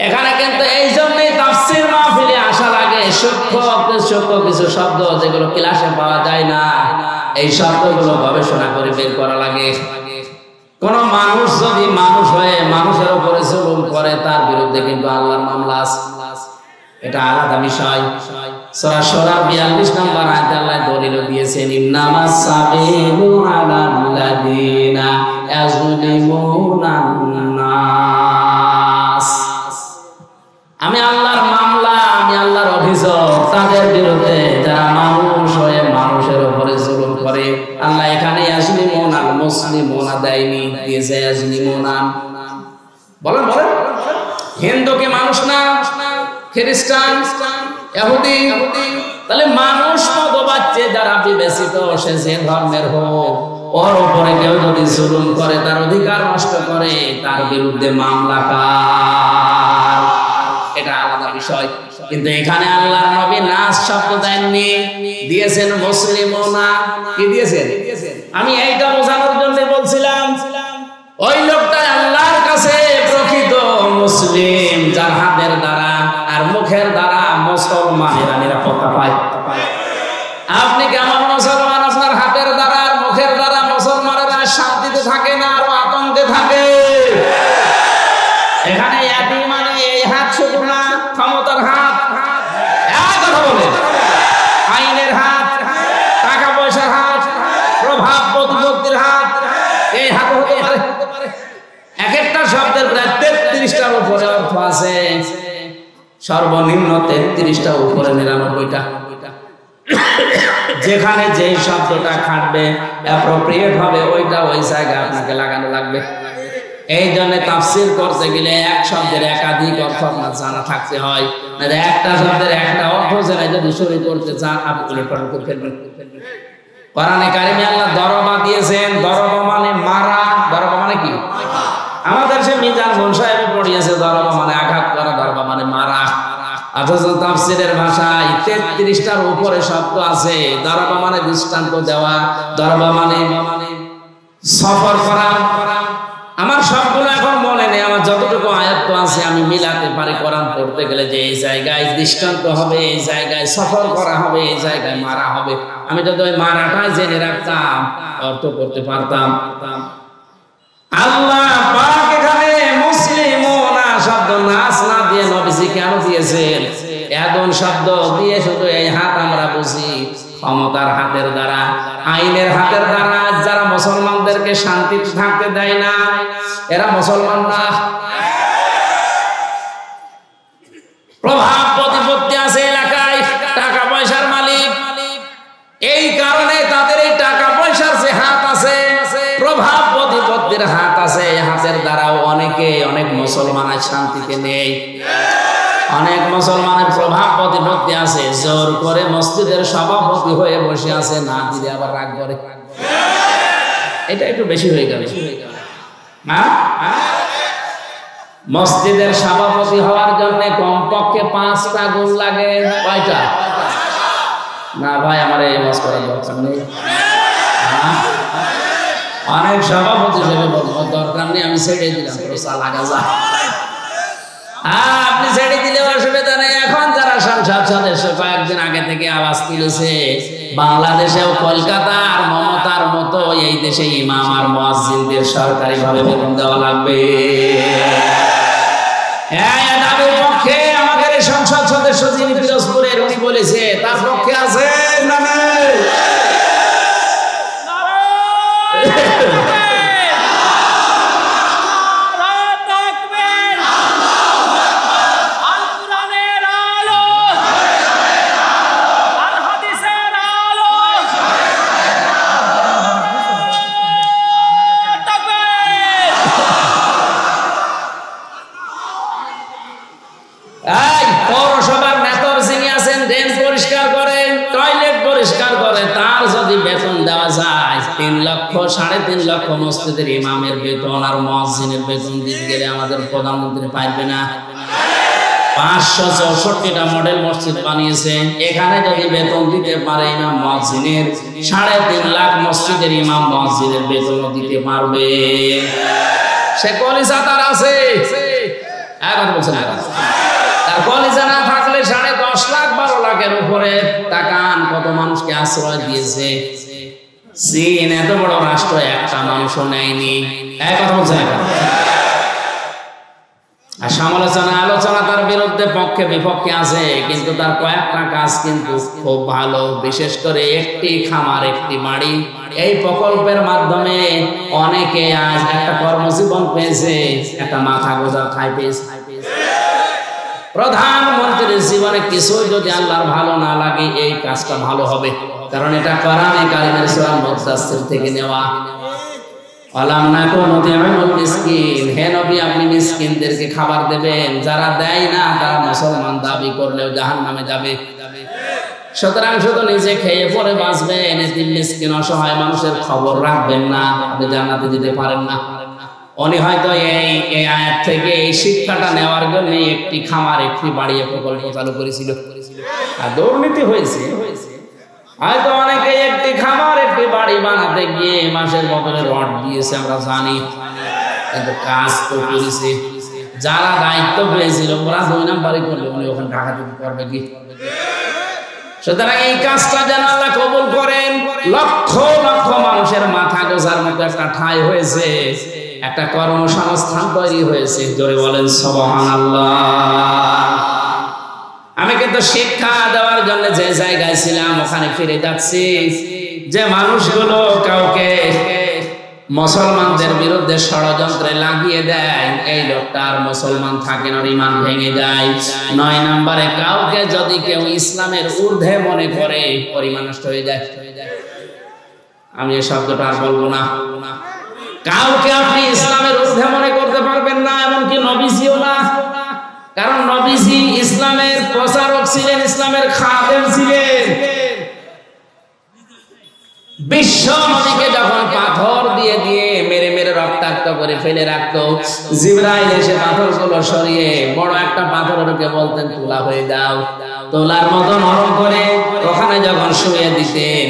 এখানে কিন্তু এই জন্যই তাফসীর মাহফিলে আসার আগে সূক্ষ্ম কিছু শব্দ যেগুলো ক্লাসে পাওয়া যায় না, এই শব্দগুলো গবেষণা করে বের করা লাগে। কোন মানুষ যদি মানুষ হয়ে মানুষের উপরে জুলুম করে, তার বিরুদ্ধে কিন্তু আল্লাহর মামলা আছে, এটা আলাদা বিষয়। সূরা শুরা 42 নম্বর আয়াতে আল্লাহ দলিল দিয়েছেন, ইন্নামাস সাবিলু আলাল্লাযিনা ইয়াজলিমুনান নাস। আমি আল্লাহর মামলা, আমি আল্লাহর অভিযোগ তাদের বিরুদ্ধে যারা মানুষ হয়ে মানুষের উপরে জুলুম করে। আল্লাহ এখানে ইয়াজলিমুনা আল মুসলিমুনা দেয়নি, দিয়েছে ইয়াজলিমুনা। বলেন বলেন, হিন্দু কি মানুষ না? খ্রিস্টান, ইহুদি, তাহলে মানুষ মতবাদে যারা বিবেচিত, সে যে ধর্মের হোক, ওর উপরে কেউ যদি জুলুম করে, তার অধিকার নষ্ট করে, তার বিরুদ্ধে মামলা কার, এটা আলাদা বিষয়। কিন্তু এখানে আল্লাহর নবী নাস শব্দ দেননি, দিয়েছেন মুসলিমুনা। কি দিয়েছেন? আমি এইটা বোঝানোর জন্য বলছিলাম, ওই লোকটা আল্লাহর কাছে প্রকৃত মুসলিম যার হাতের দ্বারা আর মুখের দ্বারা মুসলমানেরা নিরাপত্তা পায়। আপনি কেমন মুসলমান? আপনার হাতের দ্বারা আর মুখের দ্বারা মুসলমানেরা শান্তিতে থাকে না, আরো আতঙ্কে থাকে। এখানে ইয়াদি মানে এই হাত শুধু না, ক্ষমতার হাত, কথা বলে আইনের হাত, টাকা পয়সার হাত, প্রভাব প্রতিপত্তির হাত, এই হাত হতে পারে। এক একটা শব্দের প্রায় 33টার উপরে অর্থ আছে, সর্বনিম্ন 33টা, উপরে 99টা। যেখানে যেই শব্দটা খাটবে অ্যাপ্রোপ্রিয়েট হবে, ওইটা ওই জায়গায় আপনাকে লাগানো লাগবে। এই জন্য তাফসীর করতে গেলে এক শব্দের একাধিক অর্থ আপনার জানা থাকতে হয়, না একটা শব্দের একটা অর্থ জেনে যদি শুরু করতে চান, আপনি উলটপালট করে ফেলবেন। কোরআনে কারিমে আল্লাহ দরবা দিয়েছেন, দরবা মানে মারা। দরবা মানে কি? আমাদের সে মিজান গুন সাহেব পড়িয়েছে, দরবা মানে আঘাত করা, দরবা মানে মারা। অথচ তাফসীরের ভাষায় 33টার উপরে শব্দ আছে। দরবা মানে দৃষ্টান্ত দেওয়া, দরবা মানে সফর করা। আমার সবগুলো এখন মনে নেই, আমার যতটুকু আয়াত আছে আমি মিলাতে পারি কোরআন পড়তে গেলে, যে এই জায়গায় দৃষ্টান্ত হবে, এই জায়গায় সফর করা হবে, এই জায়গায় মারা হবে। আমি যদি ওই মারাটা জেনে রাখতাম, অর্থ করতে পারতাম। আল্লাহ পাক এখানে মুসলিমুনা শব্দ নাস না দিয়ে নবীজি কেন দিয়েছেন? এমন শব্দ দিয়ে শুধু এই হাত আমরা বুঝি ক্ষমতার হাতের দ্বারা, আইনের হাতের দ্বারা যারা মুসলমানদেরকে শান্তিতে থাকতে দেয় না, এরা মুসলমান না। প্রভাব প্রতিপত্তি আছে এলাকায়, টাকা পয়সার মালিক, এই কারণে তাদের এই টাকা পয়সার যে হাত আছে, প্রভাব প্রতিপত্তির হাত আছে, এই হাতের দ্বারাও অনেক মুসলমান শান্তিতে নেই। অনেক মুসলমানের প্রভাব প্রতিপত্তি আছে, জোর করে মসজিদের সভাপতি হয়ে বসে আছে, না দিলে আবার রাগ করে। এটা একটু বেশি হয়ে গেল। মসজিদের সভাপতি হওয়ার জন্য কমপক্ষে 5টা গুণ লাগে। কয়টা? না ভাই, আমার এই মাস করার দরকার নেই। অনেক সভাপতি হিসেবে বলবো দরকার নেই, আমি ছেড়ে দিলাম। আপনি ছেড়ে দিলে অসুবিধা নেই। এখন যারা সংসদ সদস্য কয়েকদিন আগে থেকে আওয়াজ তুলেছে, বাংলাদেশেও কলকাতা আর মমতার মতো এই দেশে ইমাম আর মুয়াজ্জিনদের সরকারি ভাবে বেতন দেওয়া লাগবে। দাবির পক্ষে আমাদের সংসদ সদস্য যিনি পিরোজপুরের, উনি বলেছে তার পক্ষে আছে না নেই? পৌরসভার নেতার যিনি আছেন, ড্রেন পরিষ্কার করে, টয়লেট পরিষ্কার করে, তার যদি বেতন দেওয়া যায় 3 লক্ষ 3.5 লক্ষ মসজিদের ইমামের বেতন আর মুয়াজ্জিনের বেতন দিতে গেলে আমাদের প্রধানমন্ত্রী পাইবে না। 564টা মডেল মসজিদ বানিয়েছে, এখানে যদি বেতন দিতে পারে ইমাম মুয়াজ্জিনের, 3.5 লাখ মসজিদের ইমাম মুয়াজ্জিনের বেতন দিতে পারবে। সে কলিজা তার আছে, এখন বলছেন তার কলিজা না থাকলে 10.5 লাখ 12 লাখের উপরে তাকান কত মানুষকে আশ্রয় দিয়েছে। চীন এত বড় রাষ্ট্র, একটা মানুষও নেয়নি। কথা বলছেন। আর সমালোচনা আলোচনা তার বিরুদ্ধে পক্ষে বিপক্ষে আছে, কিন্তু তার কয়েকটা কাজ কিন্তু খুব ভালো। বিশেষ করে একটি খামার একটি বাড়ি, এই প্রকল্পের মাধ্যমে অনেকে আজ একটা কর্মজীবন পেয়েছে, একটা মাথা গোজার ঠাঁই পেয়েছে। প্রধানমন্ত্রীর জীবনে কিছুই যদি আল্লাহর ভালো না লাগে, এই কাজটা ভালো হবে, কারণ এটা কোরআনে কারিমের সূরা মুদাসসির থেকে নেওয়া। আলাম নাকুন নুতি'মুল মিসকিন, হে নবী আপনি মিসকিনদেরকে খাবার দেবেন, যারা দেয় না তারা মুসলমান দাবি করলেও জাহান্নামে যাবে। সুতরাং শুধু নিজে খেয়ে পরে বাঁচবেন, এতিম মিসকিন অসহায় মানুষের খবর রাখবেন না, আপনি জান্নাতে যেতে পারেন না। উনি হয়তো এই আয়াত থেকে এই শিক্ষাটা নেওয়ার জন্য একটি খামার একটি বাড়ি প্রকল্প চালু করেছিল। আর দুর্নীতি হয়েছে, হয়তো অনেকে একটি খামার একটি বাড়ি বানাতে গিয়ে মাসের বদলে রড দিয়েছে, আমরা জানি, কিন্তু কাজ তো করেছে। যারা দায়িত্ব পেয়েছিল ওরা 2 নাম্বারই করলে উনি ওখানে টাকা দিতে পারবে কি? সুতরাং এই কাজটা যেন আল্লাহ কবুল করেন। লক্ষ লক্ষ মানুষের মাথা গোজার মতো একটা ঠাঁই হয়েছে, একটা কর্মসংস্থান তৈরি হয়েছে। জোরে বলেন সুবহানাল্লাহ। আমি কিন্তু শিক্ষা দেওয়ার জন্য যে জায়গায় ছিলাম ওখানে ফিরে যাচ্ছি, যে মানুষগুলো কাউকে মুসলমানদের বিরুদ্ধে ষড়যন্ত্রে লাগিয়ে দেয়, এই লোকটা আর মুসলমান থাকে না, ঈমান ভেঙে যায়। 9 নম্বরে কাউকে যদি কেউ ইসলামের ঊর্ধ্বে মনে করে, ঈমান নষ্ট হয়ে যায়। আমি এই শব্দটা আর বলবো না। কাউকে আপনি ইসলামের ঊর্ধ্বে মনে করতে পারবেন না, এমনকি নবীজিও না। কারণ নবীজি ইসলামের প্রচারক ছিলেন, ইসলামের খাদেম ছিলেন। বিশ্ব নবীকে যখন পাথর দিয়ে দিয়ে মেরে মেরে রক্তাক্ত করে ফেলে রাখতো, জিবরাইল এসে পাথরগুলো সরিয়ে বড় একটা পাথরকে বলতেন তোলা হয়ে যাও, তোলার মতো নরম করে ওখানে যখন শুয়ে দিতেন,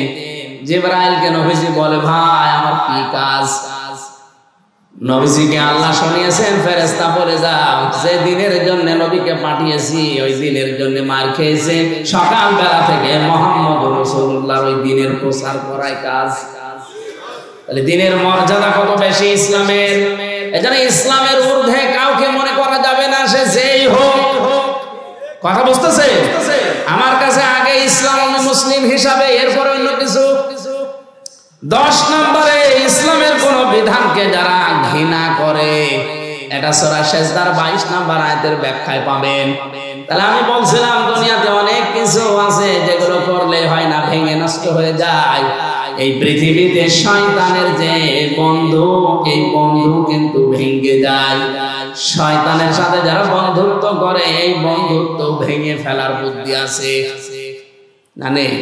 জিবরাইলকে নবীজি বলে ভাই আমার কি কাজ? নবীজিকে আল্লাহ শুনিয়েছেন ফেরেশতা বলে যাও, যে দিনের জন্য নবীকে পাঠিয়েছি ওই দিনের জন্য মার খেয়েছে, সকাল বেলা থেকে মুহাম্মদ রাসূলুল্লাহর ওই দিনের প্রচার করাই কাজ। তাহলে দিনের মর্যাদা কত বেশি ইসলামের। এজন্য ইসলামের ঊর্ধ্বে কাউকে মনে করা যাবে না, সে যেই হোক। কথা বুঝতেছে? আমার কাছে আগে ইসলাম, আমি মুসলিম হিসাবে, এরপর অন্য কিছু। 10 নম্বরে ইসলামের কোন বিধানকে যারা ঘৃণা করে, এটা সূরা সেজদার 22 নম্বর আয়াতের ব্যাখ্যায় পাবেন। তাহলে আমি বলছিলাম দুনিয়াতে অনেক কিছু আছে যেগুলো করলে হয় না, ভেঙে নষ্ট হয়ে যায়। এই পৃথিবীতে শয়তানের যে বন্ধু, এই বন্ধু কিন্তু ভেঙে যায়। শয়তানের সাথে যারা বন্ধুত্ব করে, এই বন্ধুত্ব ভেঙে ফেলার বুদ্ধি আছে না নেই?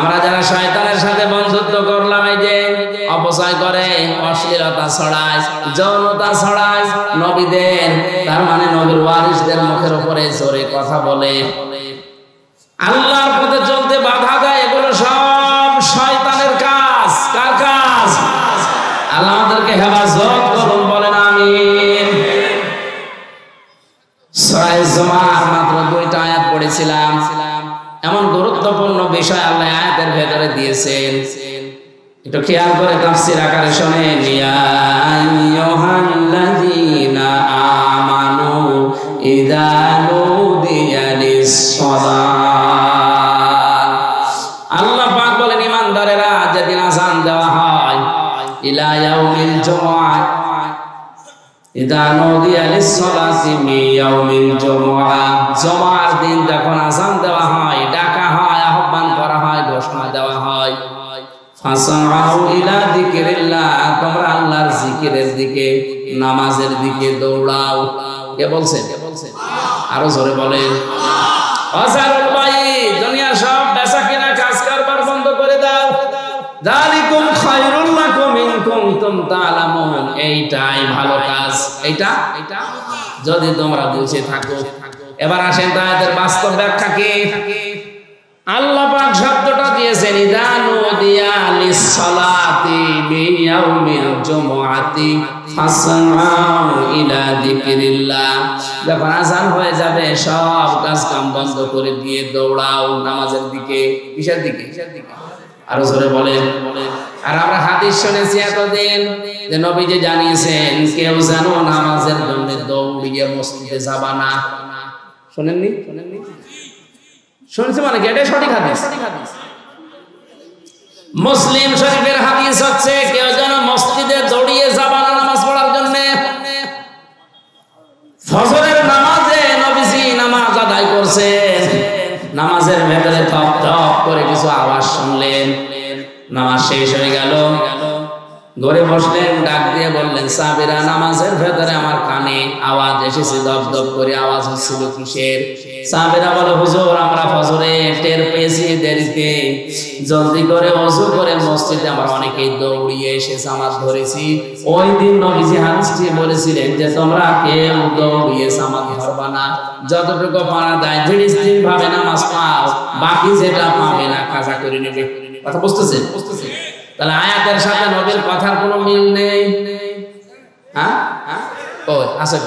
আমরা যারা শয়তানের সাথে বন্ধুত্ব করলাম, এই যে অপচয় করে, অশ্লীলতা ছড়ায়, যৌনতা ছড়ায়, নবীদের, তার মানে নবীর ওয়ারিসদের মুখের উপরে জোরে কথা বলে, আল্লাহর পথে চলতে বাধা দেয়, এগুলো সব শয়তানের কাজ। কার কাজ? আল্লাহ আমাদেরকে হেফাজত করুন, বলেন আমিন। জুমার মাত্র 2টা আয়াত পড়েছিলাম। এমন গুরুত্বপূর্ণ বিষয় আল্লাহ আয়াতের ভেতরে দিয়েছেন, একটু খেয়াল করে তাফসীর আকারে শুনেন। ইয়া আইয়ুহাল্লাযীনা আমানু ইযা নুদিয়া লিস-সালাত, আল্লাহ পাক বলেন ঈমানদারেরা যেদিন আযান দেওয়া হয়, ইলা ইয়াউমিল জুমআহ, ইযা নুদিয়া লিস-সালাতি মিন ইয়াউমিল জুমআহ, জুমার দিন যখন আযান দেওয়া হয়, ডাকা হয়, আহ্বান করা হয়, ঘোষণা দেওয়া হয়, ফাসাউ ইলা যিকিরিল্লাহ, তোমরা আল্লাহর জিকিরের দিকে, নামাজের দিকে দৌড়াও। কে বলছেন? আরো জোরে বলেন। আযারুল বাইত, দুনিয়ার সব বেচাকেনা কাজ কারবার বন্ধ করে দাও। যালিকুম খায়রুল লাকুম ইন কুনতুম তা'লামুন, এইটাই ভালো কাজ, এইটা যদি তোমরা বুঝে থাকো। এবার আসেন তাদের বাস্তব ব্যাখ্যা কি। আল্লাহ পাক শব্দটা দিয়েছেন ইযা নুদিয়া লিস-সালাতি মিন ইয়াউমিল জুমআতি ফাসআউ ইলা যিকিরিল্লাহ, যখন আযান হয়ে যাবে সব কাজ কাম বন্ধ করে দিয়ে দৌড়াও নামাজের দিকে। কিসের দিকে? আরো জোরে বলেন। আর আমরা হাদিস শুনেছি এতদিন যে নবীজি জানিয়েছেন কেউ যেন নামাজের জন্য দৌড়িয়ে মসজিদে যাবা না। শুনেননি? শুনছি মানে কি? এটা সঠিক হাদিস। মুসলিম শরীফের হাদিস হচ্ছে কেউ যেন মসজিদে দৌড়িয়ে যাবা না নামাজ পড়ার জন্য। ফজরের নামাজে নবীজি নামাজ আদায় করছেন, নামাজের ভেতরে থপ থপ করে কিছু আওয়াজ শুনলেন, নামাজ শেষ হয়ে গেল, ঘরে বসলেন, ডাক দিয়ে বললেন সাহাবীরা নামাজের ভেতরে আমার কানে আওয়াজ এসেছে, দপ দপ করে আওয়াজ হচ্ছিল কিসের? সাহাবীরা বলে হুজুর আমরা ফজরে টের পেয়েছি দেরিতে, জলদি করে ওযু করে মসজিদে আমরা অনেকেই দৌড়িয়ে এসে সামাদ ধরেছি। ওই দিন নবীজি হাদিসটি বলেছিলেন যে তোমরা কেউ দৌড়িয়ে সামাদ ধরবা না, যতটুকু পারা যায় ধীরে স্থির ভাবে নামাজ পাও, বাকি যেটা পাবে না কাজা করে নেবে। কথা বুঝতেছেন? তাহলে আয়াতের সাথে নবীর কথার কোনো মিল নেই। হ্যাঁ কই আছে?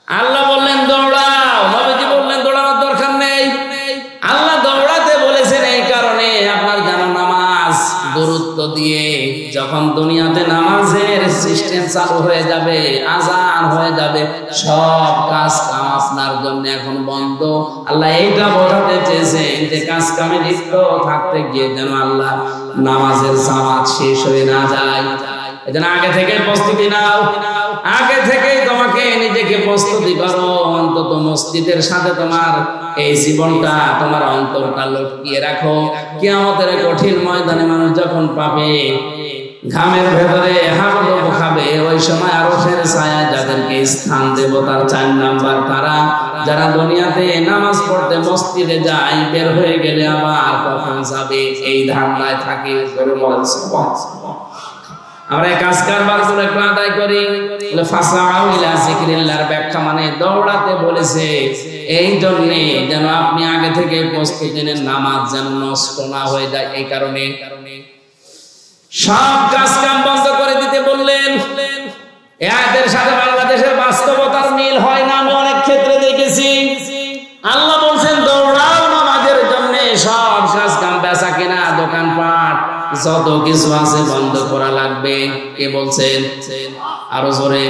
আল্লাহ বললেন দৌড়াও, নবীজি বললেন দৌড়ানোর দরকার নেই। আল্লাহ দৌড়াতে বলেছেন এই কারণে আপনার যেন নামাজ গুরুত্ব দিয়ে, যখন দুনিয়াতে নামাজের সিস্টেম চালু হয়ে যাবে, আযান হয়ে যাবে, সব কাজ কাম আপনার জন্য এখন বন্ধ। আল্লাহ এইটা বোঝাতে চেয়েছেন যে কাজ কামে লিপ্ত থাকতে গিয়ে যেন আল্লাহ নামাজের জামাত শেষ হয়ে না যায়। এজন্য আগে থেকে প্রস্তুতি নাও, আগে থেকেই তোমাকে নিজেকে প্রস্তুতি করো। অন্তত মসজিদের সাথে তোমার এই জীবনটা, তোমার অন্তরটা লটকিয়ে রাখো। কিয়ামতের কঠিন ময়দানে মানুষ যখন পাবে ঘামের ভেতরে হাবুডুবু খাবে, ওই সময় আরশের ছায়ায় যাদেরকে স্থান দেব তার 4 নাম্বার তারা যারা দুনিয়াতে নামাজ পড়তে মসজিদে যায়, বের হয়ে গেলে আবার কখন যাবে এই ধারণায় থাকে। আমরা কাজ কারবার করে আদায় করি। ফাসাউ ইলা যিকিরিল্লাহর ব্যাখ্যা মানে দৌড়াতে বলেছে এই জন্য যেন আপনি আগে থেকে প্রস্তুতি নেন, নামাজ যেন নষ্ট না হয়ে যায়। এই কারণে সব কাজ কাম বন্ধ করে দিতে বললেন। এই আয়াতের সাথে বাংলাদেশের বাস্তবতার মিল হয় না, আমি অনেক ক্ষেত্রে দেখেছি। আল্লাহ বলছেন দৌড়াও নামাজের জন্য, সব কাজ কাম বেচা কেনা দোকানপাট যত কিছু আছে বন্ধ করা লাগবে। কে বলছেন? আরো জোরে।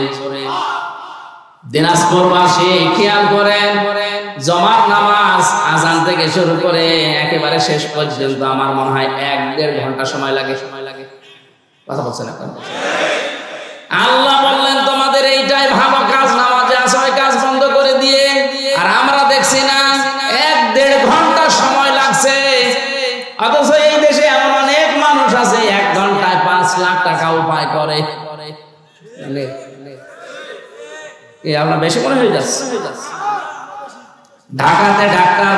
দিনাজপুরবাসী খেয়াল করেন, জমার নামাজ আযান থেকে শুরু করে একেবারে শেষ পর্যন্ত আমার মনে হয় 1-1.5 ঘন্টা সময় লাগে। কথা বলছেন এখন? আল্লাহ বললেন তোমাদের এইটাই ভালো কাজ, নামাজে আসো, কাজ বন্ধ করে দিয়ে। আর আমরা দেখছি না 1-1.5 ঘন্টা সময় লাগছে, অথচ এই দেশে এমন অনেক মানুষ আছে 1 ঘন্টায় 5 লাখ টাকা উপায় করে। আমরা বেশি মনে হয়ে যাচ্ছে। ঢাকাতে ডাক্তার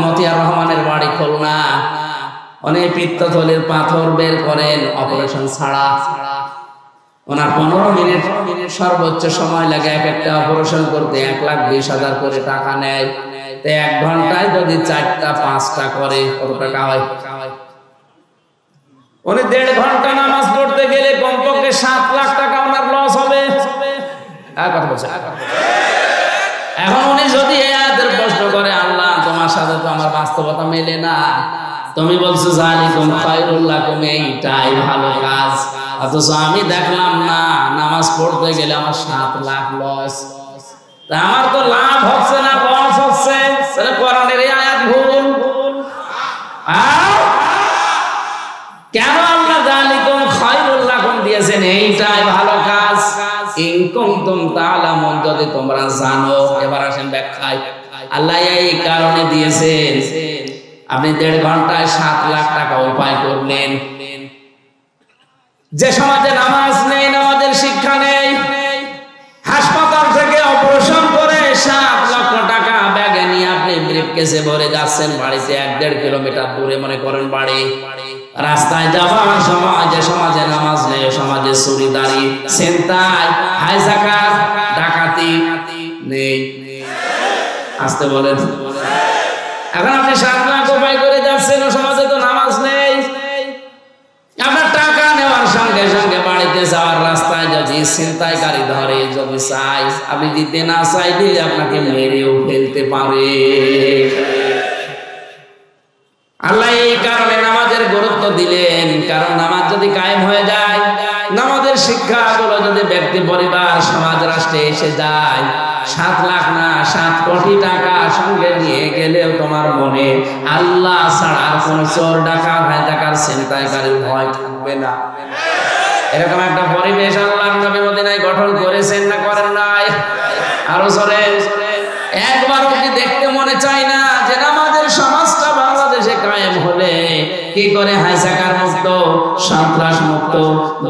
মতিয়ার রহমানের বাড়ি খুলনা, অনেক পিত্তথলির পাথর বের করেন অপারেশন ছাড়া। ওনার 15 মিনিট সর্বোচ্চ সময় লাগে এক একটা অপারেশন করতে, 1,20,000 করে টাকা নেয়। 1 ঘন্টায় যদি 4টা 5টা করে কত টাকা হয়? উনি 1.5 ঘন্টা নামাজ পড়তে গেলে কমপক্ষে 7 লাখ টাকা ওনার লস হবে। এখন উনি যদি বাস্তবতা মেলে না। তুমি বলছো যালিকুম খায়রুল লাকুম, এইটাই ভালো কাজ, অথচ আমি দেখলাম না নামাজ পড়তে গেলে আমার 7 লাখ লস। আমার তো লাভ হচ্ছে না, লস হচ্ছে। তাহলে কোরআনের এই আয়াত ভুল। কেন আল্লাহ যালিকুম খায়রুল লাকুম দিয়েছেন? এইটাই ভালো কাজ। ইন কুনতুম তা'লামুন, যদি তোমরা জানো। এবার আসেন ব্যাখ্যায়। আল্লাহ এই কারণে দিয়েছেন, আপনি 1.5 ঘন্টায় 7 লাখ টাকা উপায় করলেন। যে সমাজে নামাজ নেই, নামাজের শিক্ষা নেই, হাসপাতাল থেকে অপারেশন করে 7 লক্ষ টাকা ব্যাগে নিয়ে আপনি ব্রিফকেসে ভরে যাচ্ছেন বাড়িতে, 1-1.5 কিলোমিটার দূরে মনে করেন বাড়ি। রাস্তায় যাওয়ার সময় যে সমাজে নামাজ নেই, সমাজে চুরিদারি, ছিনতাই, হাইজাকার, ডাকাতি নেই। আসতে বলেন। এখন আপনি 7 লাখ উপায় করে যাচ্ছেন, ও সমাজে তো নামাজ নেই। আপনার টাকা নেওয়ার সঙ্গে সঙ্গে বাড়িতে যাওয়ার রাস্তায় যদি ছিনতাইকারী ধরে, যদি চাই, আপনি দিতে না চাইলে আপনাকে মেরেও ফেলতে পারে। আল্লাহ এই কারণে নামাজের গুরুত্ব দিলেন, কারণ নামাজ যদি কায়েম হয়ে যায়, নামাজের শিক্ষাগুলো যদি ব্যক্তি, পরিবার, সমাজ, রাষ্ট্রে এসে যায়, 7 লাখ না 7 কোটি টাকা সঙ্গে নিয়ে গেলেও তোমার মনে আল্লাহ ছাড়া আর কোন চোর, ডাকাত, হাইজাকার, ছিনতাইকারীর ভয় থাকবে না। এরকম একটা পরিবেশ আল্লাহর নবী মদিনায় গঠন করেছেন না করেন নাই? আরো জোরে। একবারও কি দেখতে মনে চায় না যে নামাজের সমাজটা বাংলাদেশে কায়েম হলে কি করে হাইজাকার মুক্ত, সন্ত্রাস মুক্ত,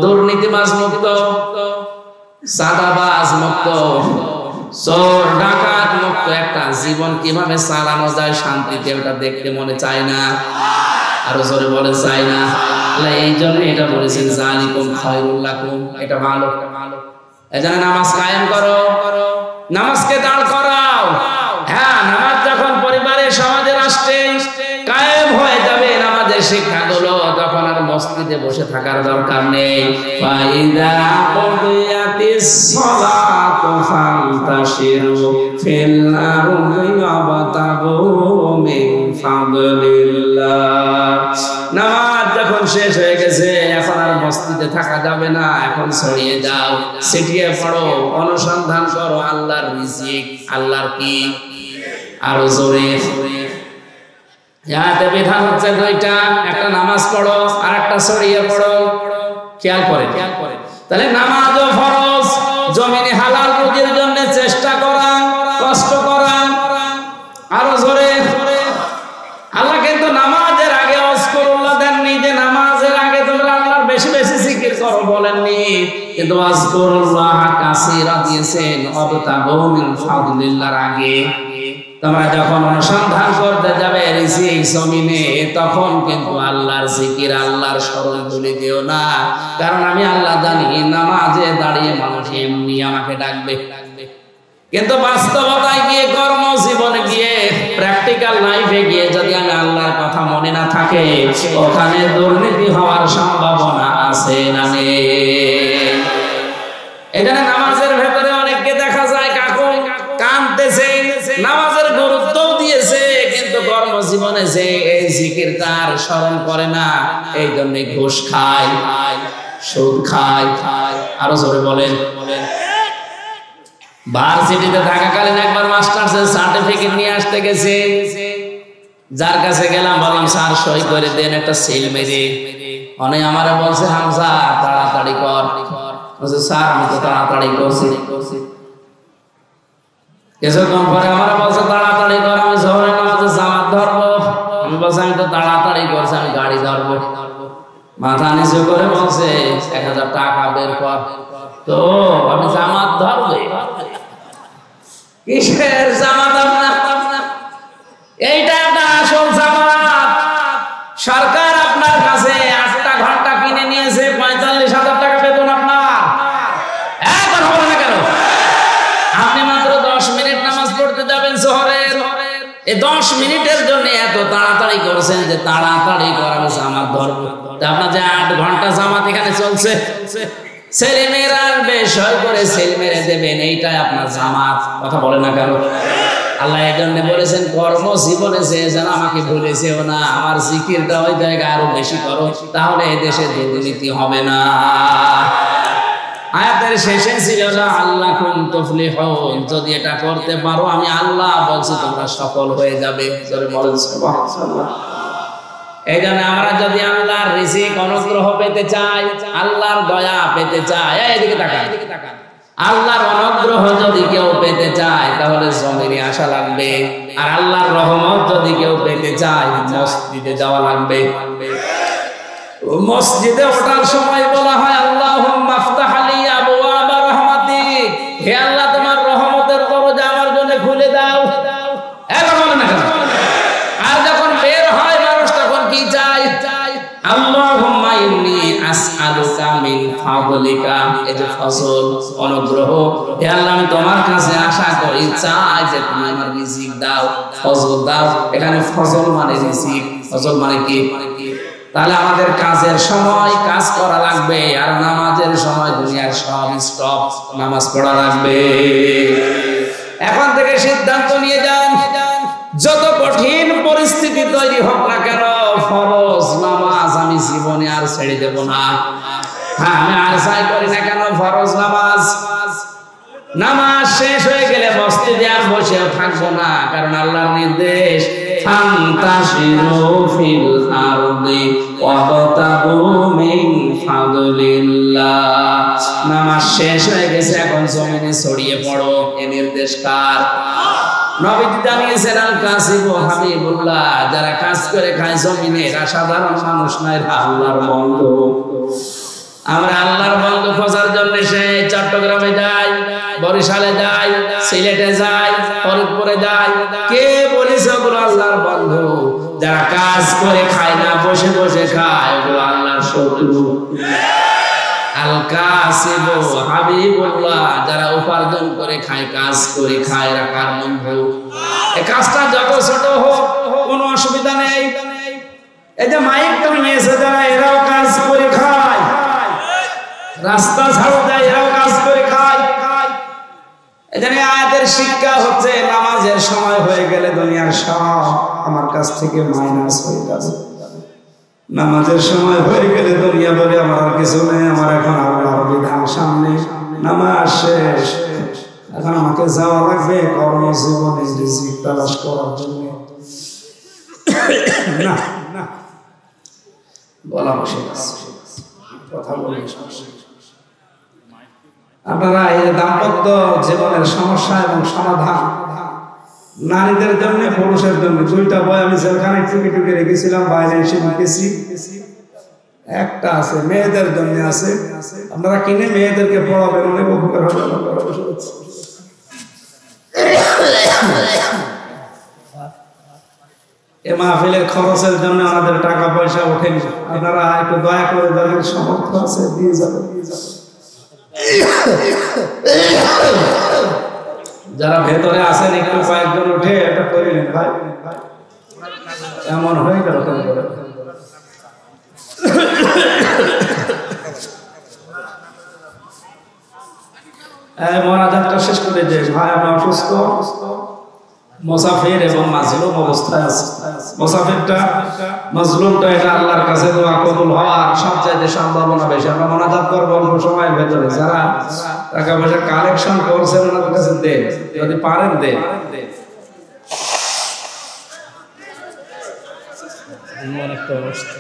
দুর্নীতিবাজ মুক্ত, সাদাবাজ মুক্ত, চোর ডাকাত মুক্ত একটা জীবন কিভাবে চালানো যায় শান্তিতে, ওটা দেখতে মনে চায় না? আরো জোরে বলে চায় না? আল্লাহ এই জন্য এটা বলেছেন যালিকুম খায়রুল লাকুম, এটা ভালো। এজন্য নামাজ কায়েম করো, নামাজকে দাঁড় করাও। হ্যাঁ, নামাজ যখন পরিবারে, সমাজে, রাষ্ট্রে কায়েম হয়ে যাবে, নামাজের শিক্ষাগুলো, তখন আর মসজিদে বসে থাকার দরকার নেই। ফাইদা কুদিয়াতিস সালাতু ফান্তাশিরু ফিল আরদি ওয়াবতাগু মিন ফাদলিল্লাহ। নামাজ যখন শেষ হয়ে গেছে, এখন আর মসজিদে থাকা যাবে না, এখন ছড়িয়ে যাও, ছিটিয়ে পড়ো, অনুসন্ধান করো আল্লাহর রিজিক, আল্লাহর কি। আরো জোরে। ইয়াতে বিধান হচ্ছে 2টা, একটা নামাজ পড়ো আর একটা ছড়িয়ে পড়ো। খেয়াল করে। তাহলে নামাজও ফরজ, জমিনে হালাল রুজির জন্য চেষ্টা করা, কষ্ট করা। আরো জোরে। আল্লাহ কিন্তু নামাজের আগে আযকুরুল্লাহ দেননি যে নামাজের আগে তোমরা আল্লাহর বেশি বেশি জিকির করো, বলেননি। কিন্তু আযকুরুল্লাহ কাসীরা দিয়েছেন ওয়াবতাগু মিন ফাদলিল্লাহর আগে। তোমরা যখন অনুসন্ধান করতে যাবে রিজিক জমিনে, তখন কিন্তু আল্লাহর জিকির, আল্লাহর স্মরণ ভুলে দিও না। কারণ আমি আল্লাহ জানি নামাজে দাঁড়িয়ে মানুষ এমনি আমাকে ডাকবে, কিন্তু বাস্তবতায় গিয়ে, কর্মজীবনে গিয়ে, প্র্যাকটিক্যাল লাইফে গিয়ে যদি আমি আল্লাহর কথা মনে না থাকে, ওখানে দুর্নীতি হওয়ার সম্ভাবনা আছে না নেই? এখানে নামাজের ভেতরে অনেককে দেখা যায় কাঁদতেছে, নামাজের গুরুত্বও দিয়েছে, কিন্তু কর্মজীবনে যে এই জিকিরটার স্মরণ করে না, এই জন্য ঘুষ খায়, সুদ খায়। আরো জোরে বলেন। ভার্সিটিতে থাকাকালীন একবার মাস্টার্সের সার্টিফিকেট নিয়ে আসতে গেছে, যার কাছে গেলাম, বললাম স্যার সই করে দেন একটা সিল মেরে। অনেক আমারে বলছে হামজা তাড়াতাড়ি কর। বলছে স্যার আমি তো তাড়াতাড়ি করছি। কিছুক্ষণ পরে আমার বলছে তাড়াতাড়ি কর, আমি জোহরের নামাজে জামাত ধরবো। আমি বলছি আমি তো তাড়াতাড়ি করছি, আমি গাড়ি ধরবো। মাথা নিচু করে বলছে 1000 টাকা বের কর। তো আমি জামাত ধরবে? কিসের জামাত আপনার? এইটা একটা আসল জামাত। সরকার আপনার কাছে 8টা ঘন্টা কিনে নিয়েছে, 45,000 টাকা বেতন আপনার। কথা বলে না কেন? আপনি মাত্র 10 মিনিট নামাজ পড়তে যাবেন জোহরের, এই 10 মিনিটের জন্য এত তাড়াতাড়ি করছেন যে তাড়াতাড়ি করে আমি জামাত ধরবো। আপনার যে 8 ঘন্টা জামাত এখানে চলছে, ছেলে মেয়েরা বিষয় করে সেল মেরে দেবেন, এইটাই আপনার জামাত। কথা বলে না কেন? আল্লাহ এই জন্য বলেছেন কর্ম জীবনে যে যেন আমাকে ভুলেছেও না, আমার জিকিরটা ওই জায়গায় আরো বেশি করো, তাহলে এই দেশে দুর্নীতি হবে না। আয়াতের শেষে ছিল লাআল্লাকুম তুফলিহুন, যদি এটা করতে পারো আমি আল্লাহ বলছি তোমরা সফল হয়ে যাবে। জোরে বলেন সুবহানাল্লাহ। এই জন্য আমরা যদি আল্লাহর রিজিক অনুগ্রহ পেতে চাই, আল্লাহর দয়া পেতে চাই, এদিকে তাকান, আল্লাহর অনুগ্রহ যদি কেউ পেতে চায় তাহলে জমিনে আসা লাগবে, আর আল্লাহর রহমত যদি কেউ পেতে চায় মসজিদে যাওয়া লাগবে। মসজিদে ওঠার সময় বলা হয় আল্লাহুম্মা আফতাহ লি আবওয়াবা রাহমাতিক, হে আল্লাহ তোমার রহমতের দরজা আমার জন্য খুলে দাও। এটা বলে না কেন? আর যখন বের হয় মানুষ তখন কি চায়? আল্লাহুম্মা ইন্নী আসআলুকা মিন ফাদলিকা, এই যে ফজল অনুগ্রহ, হে আল্লাহ আমি তোমার কাছে আশা করি চাই যে তুমি আমার রিজিক দাও, ফজল দাও। এখানে ফজল মানে রিজিক, ফজল মানে কি? তাহলে আমাদের কাজের সময় কাজ করা লাগবে, আর নামাজের সময় দুনিয়ার সব স্টপ, নামাজ পড়া লাগবে। এখন থেকে সিদ্ধান্ত নিয়ে যান, যত কঠিন পরিস্থিতি তৈরি হোক না কেন ফরজ নামাজ আমি জীবনে আর ছেড়ে দেব না। হ্যাঁ, আমি আর চাই করি না কেন ফরজ নামাজ, নামাজ শেষ হয়ে গেলে মসজিদে আর বসেও থাকবো না, কারণ আল্লাহর নির্দেশ ফান্তাশিরু ফিল আরদি ওয়াবতাগু মিন ফাদলিল্লাহ। নামাজ শেষ হয়ে গেছে, এখন জমিনে ছড়িয়ে পড়ো, এ নির্দেশ কার? নবীজি জানিয়েছেন আল কাসিবু হাবিবুল্লাহ, যারা কাজ করে খায় জমিনে এরা সাধারণ মানুষ নয়, আল্লাহর বন্ধু। আমরা আল্লাহর বন্ধু খোঁজার জন্য সেই চট্টগ্রামে যাই, বরিশালে যাই, সিলেটে যাই, ফরিদপুরে যাই। কে বলেছে ওগুলো আল্লাহর বন্ধু? যারা কাজ করে খায় না, বসে বসে খায়, ওগুলো আল্লাহর শত্রু। আল কাসিবু হাবিবুল্লাহ, যারা উপার্জন করে খায়, কাজ করে খায়, এরা কার বন্ধু? এই কাজটা যত ছোট হোক কোনো অসুবিধা নেই। এই যে মাইকটা নিয়েছে যারা, এরাও কাজ করে খায়, রাস্তা ঝাড়ু দেয়, এরাও কাজ করে খায়। এখানে আয়াতের শিক্ষা হচ্ছে নামাজের সময় হয়ে গেলে দুনিয়ার সব আমার কাছ থেকে মাইনাস হয়ে যাবে। নামাজের সময় হয়ে গেলে দুনিয়া বলে আমার আর কিছু নেই, আমার এখন আল্লাহর বিধান সামনে, নামাজ শেষ, এখন আমাকে যাওয়া লাগবে কর্মজীবনে রিজিক তালাশ করার জন্য। না না বলা বসে কথা বলি। আপনারা এই দাম্পত্য জীবনের সমস্যা এবং সমাধান, নারীদের জন্য পুরুষের জন্য দুইটা বই আমি যেখানে টুকে টুকে রেখেছিলাম, বাইরে এসে লিখেছি। একটা আছে মেয়েদের জন্য আছে, আপনারা কিনে মেয়েদেরকে পড়াবেন, অনেক উপকার হবে। এ মাহফিলের খরচের জন্য আমাদের টাকা পয়সা ওঠেনি, আপনারা একটু দয়া করে যাদের সামর্থ্য আছে দিয়ে যাবেন। যারা ভেতরে আছেন একটু কয়েকজন উঠে এটা করে নেন ভাই, এমন হয়ে গেল। মোনাজাতটা শেষ করে যে ভাই আমি অসুস্থ, মুসাফির এবং মাজলুম অবস্থায় আছে। মুসাফিরটা মাজলুমটা এটা আল্লাহর কাছে দোয়া কবুল হওয়ার সবচাইতে সম্ভাবনা বেশি। আমরা মোনাজাত করব অল্প সময়ের ভেতরে, যারা টাকা পয়সা কালেকশন করছেন ওনাদের কাছে দেন, যদি পারেন দেন। একটা অবস্থা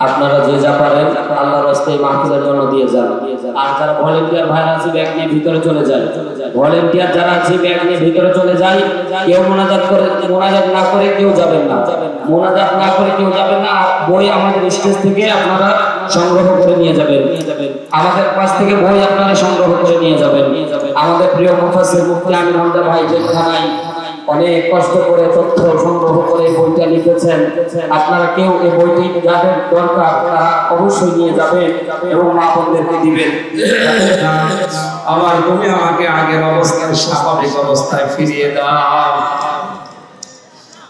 আপনারা যে যা পারেন আল্লাহর রাস্তায় মাহফিলের জন্য দিয়ে যান। আর যারা ভলেন্টিয়ার ভাইরা আছে ব্যাগ নিয়ে ভিতরে চলে যায়, ভলেন্টিয়ার যারা আছে ব্যাগ নিয়ে ভিতরে চলে যায়। কেউ মোনাজাত না করে কেউ যাবেন না, মোনাজাত না করে কেউ যাবেন না। বই আমাদের স্টেজ থেকে আপনারা সংগ্রহ করে নিয়ে যাবেন, আমাদের কাছ থেকে বই আপনারা সংগ্রহ করে নিয়ে যাবেন। আমাদের প্রিয় মুফাসসির মুফতি আমির হামজা ভাই জেলখানায় অনেক কষ্ট করে তথ্য সংগ্রহ করে বইটা লিখেছেন। আপনারা কেউ এই বইটি যাদের দরকার তারা অবশ্যই নিয়ে যাবেন এবং মা বোনদেরকে দিবেন। আমার তুমি আমাকে আগের অবস্থায় স্বাভাবিক অবস্থায় ফিরিয়ে দাও।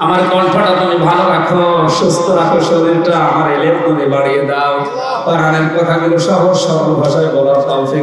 আমার কণ্ঠটা তুমি ভালো রাখো, সুস্থ রাখো শরীরটা, আমার এলেম তুমি বাড়িয়ে দাও, কোরআনের কথাগুলো সহজ সরল ভাষায় বলার তৌফিক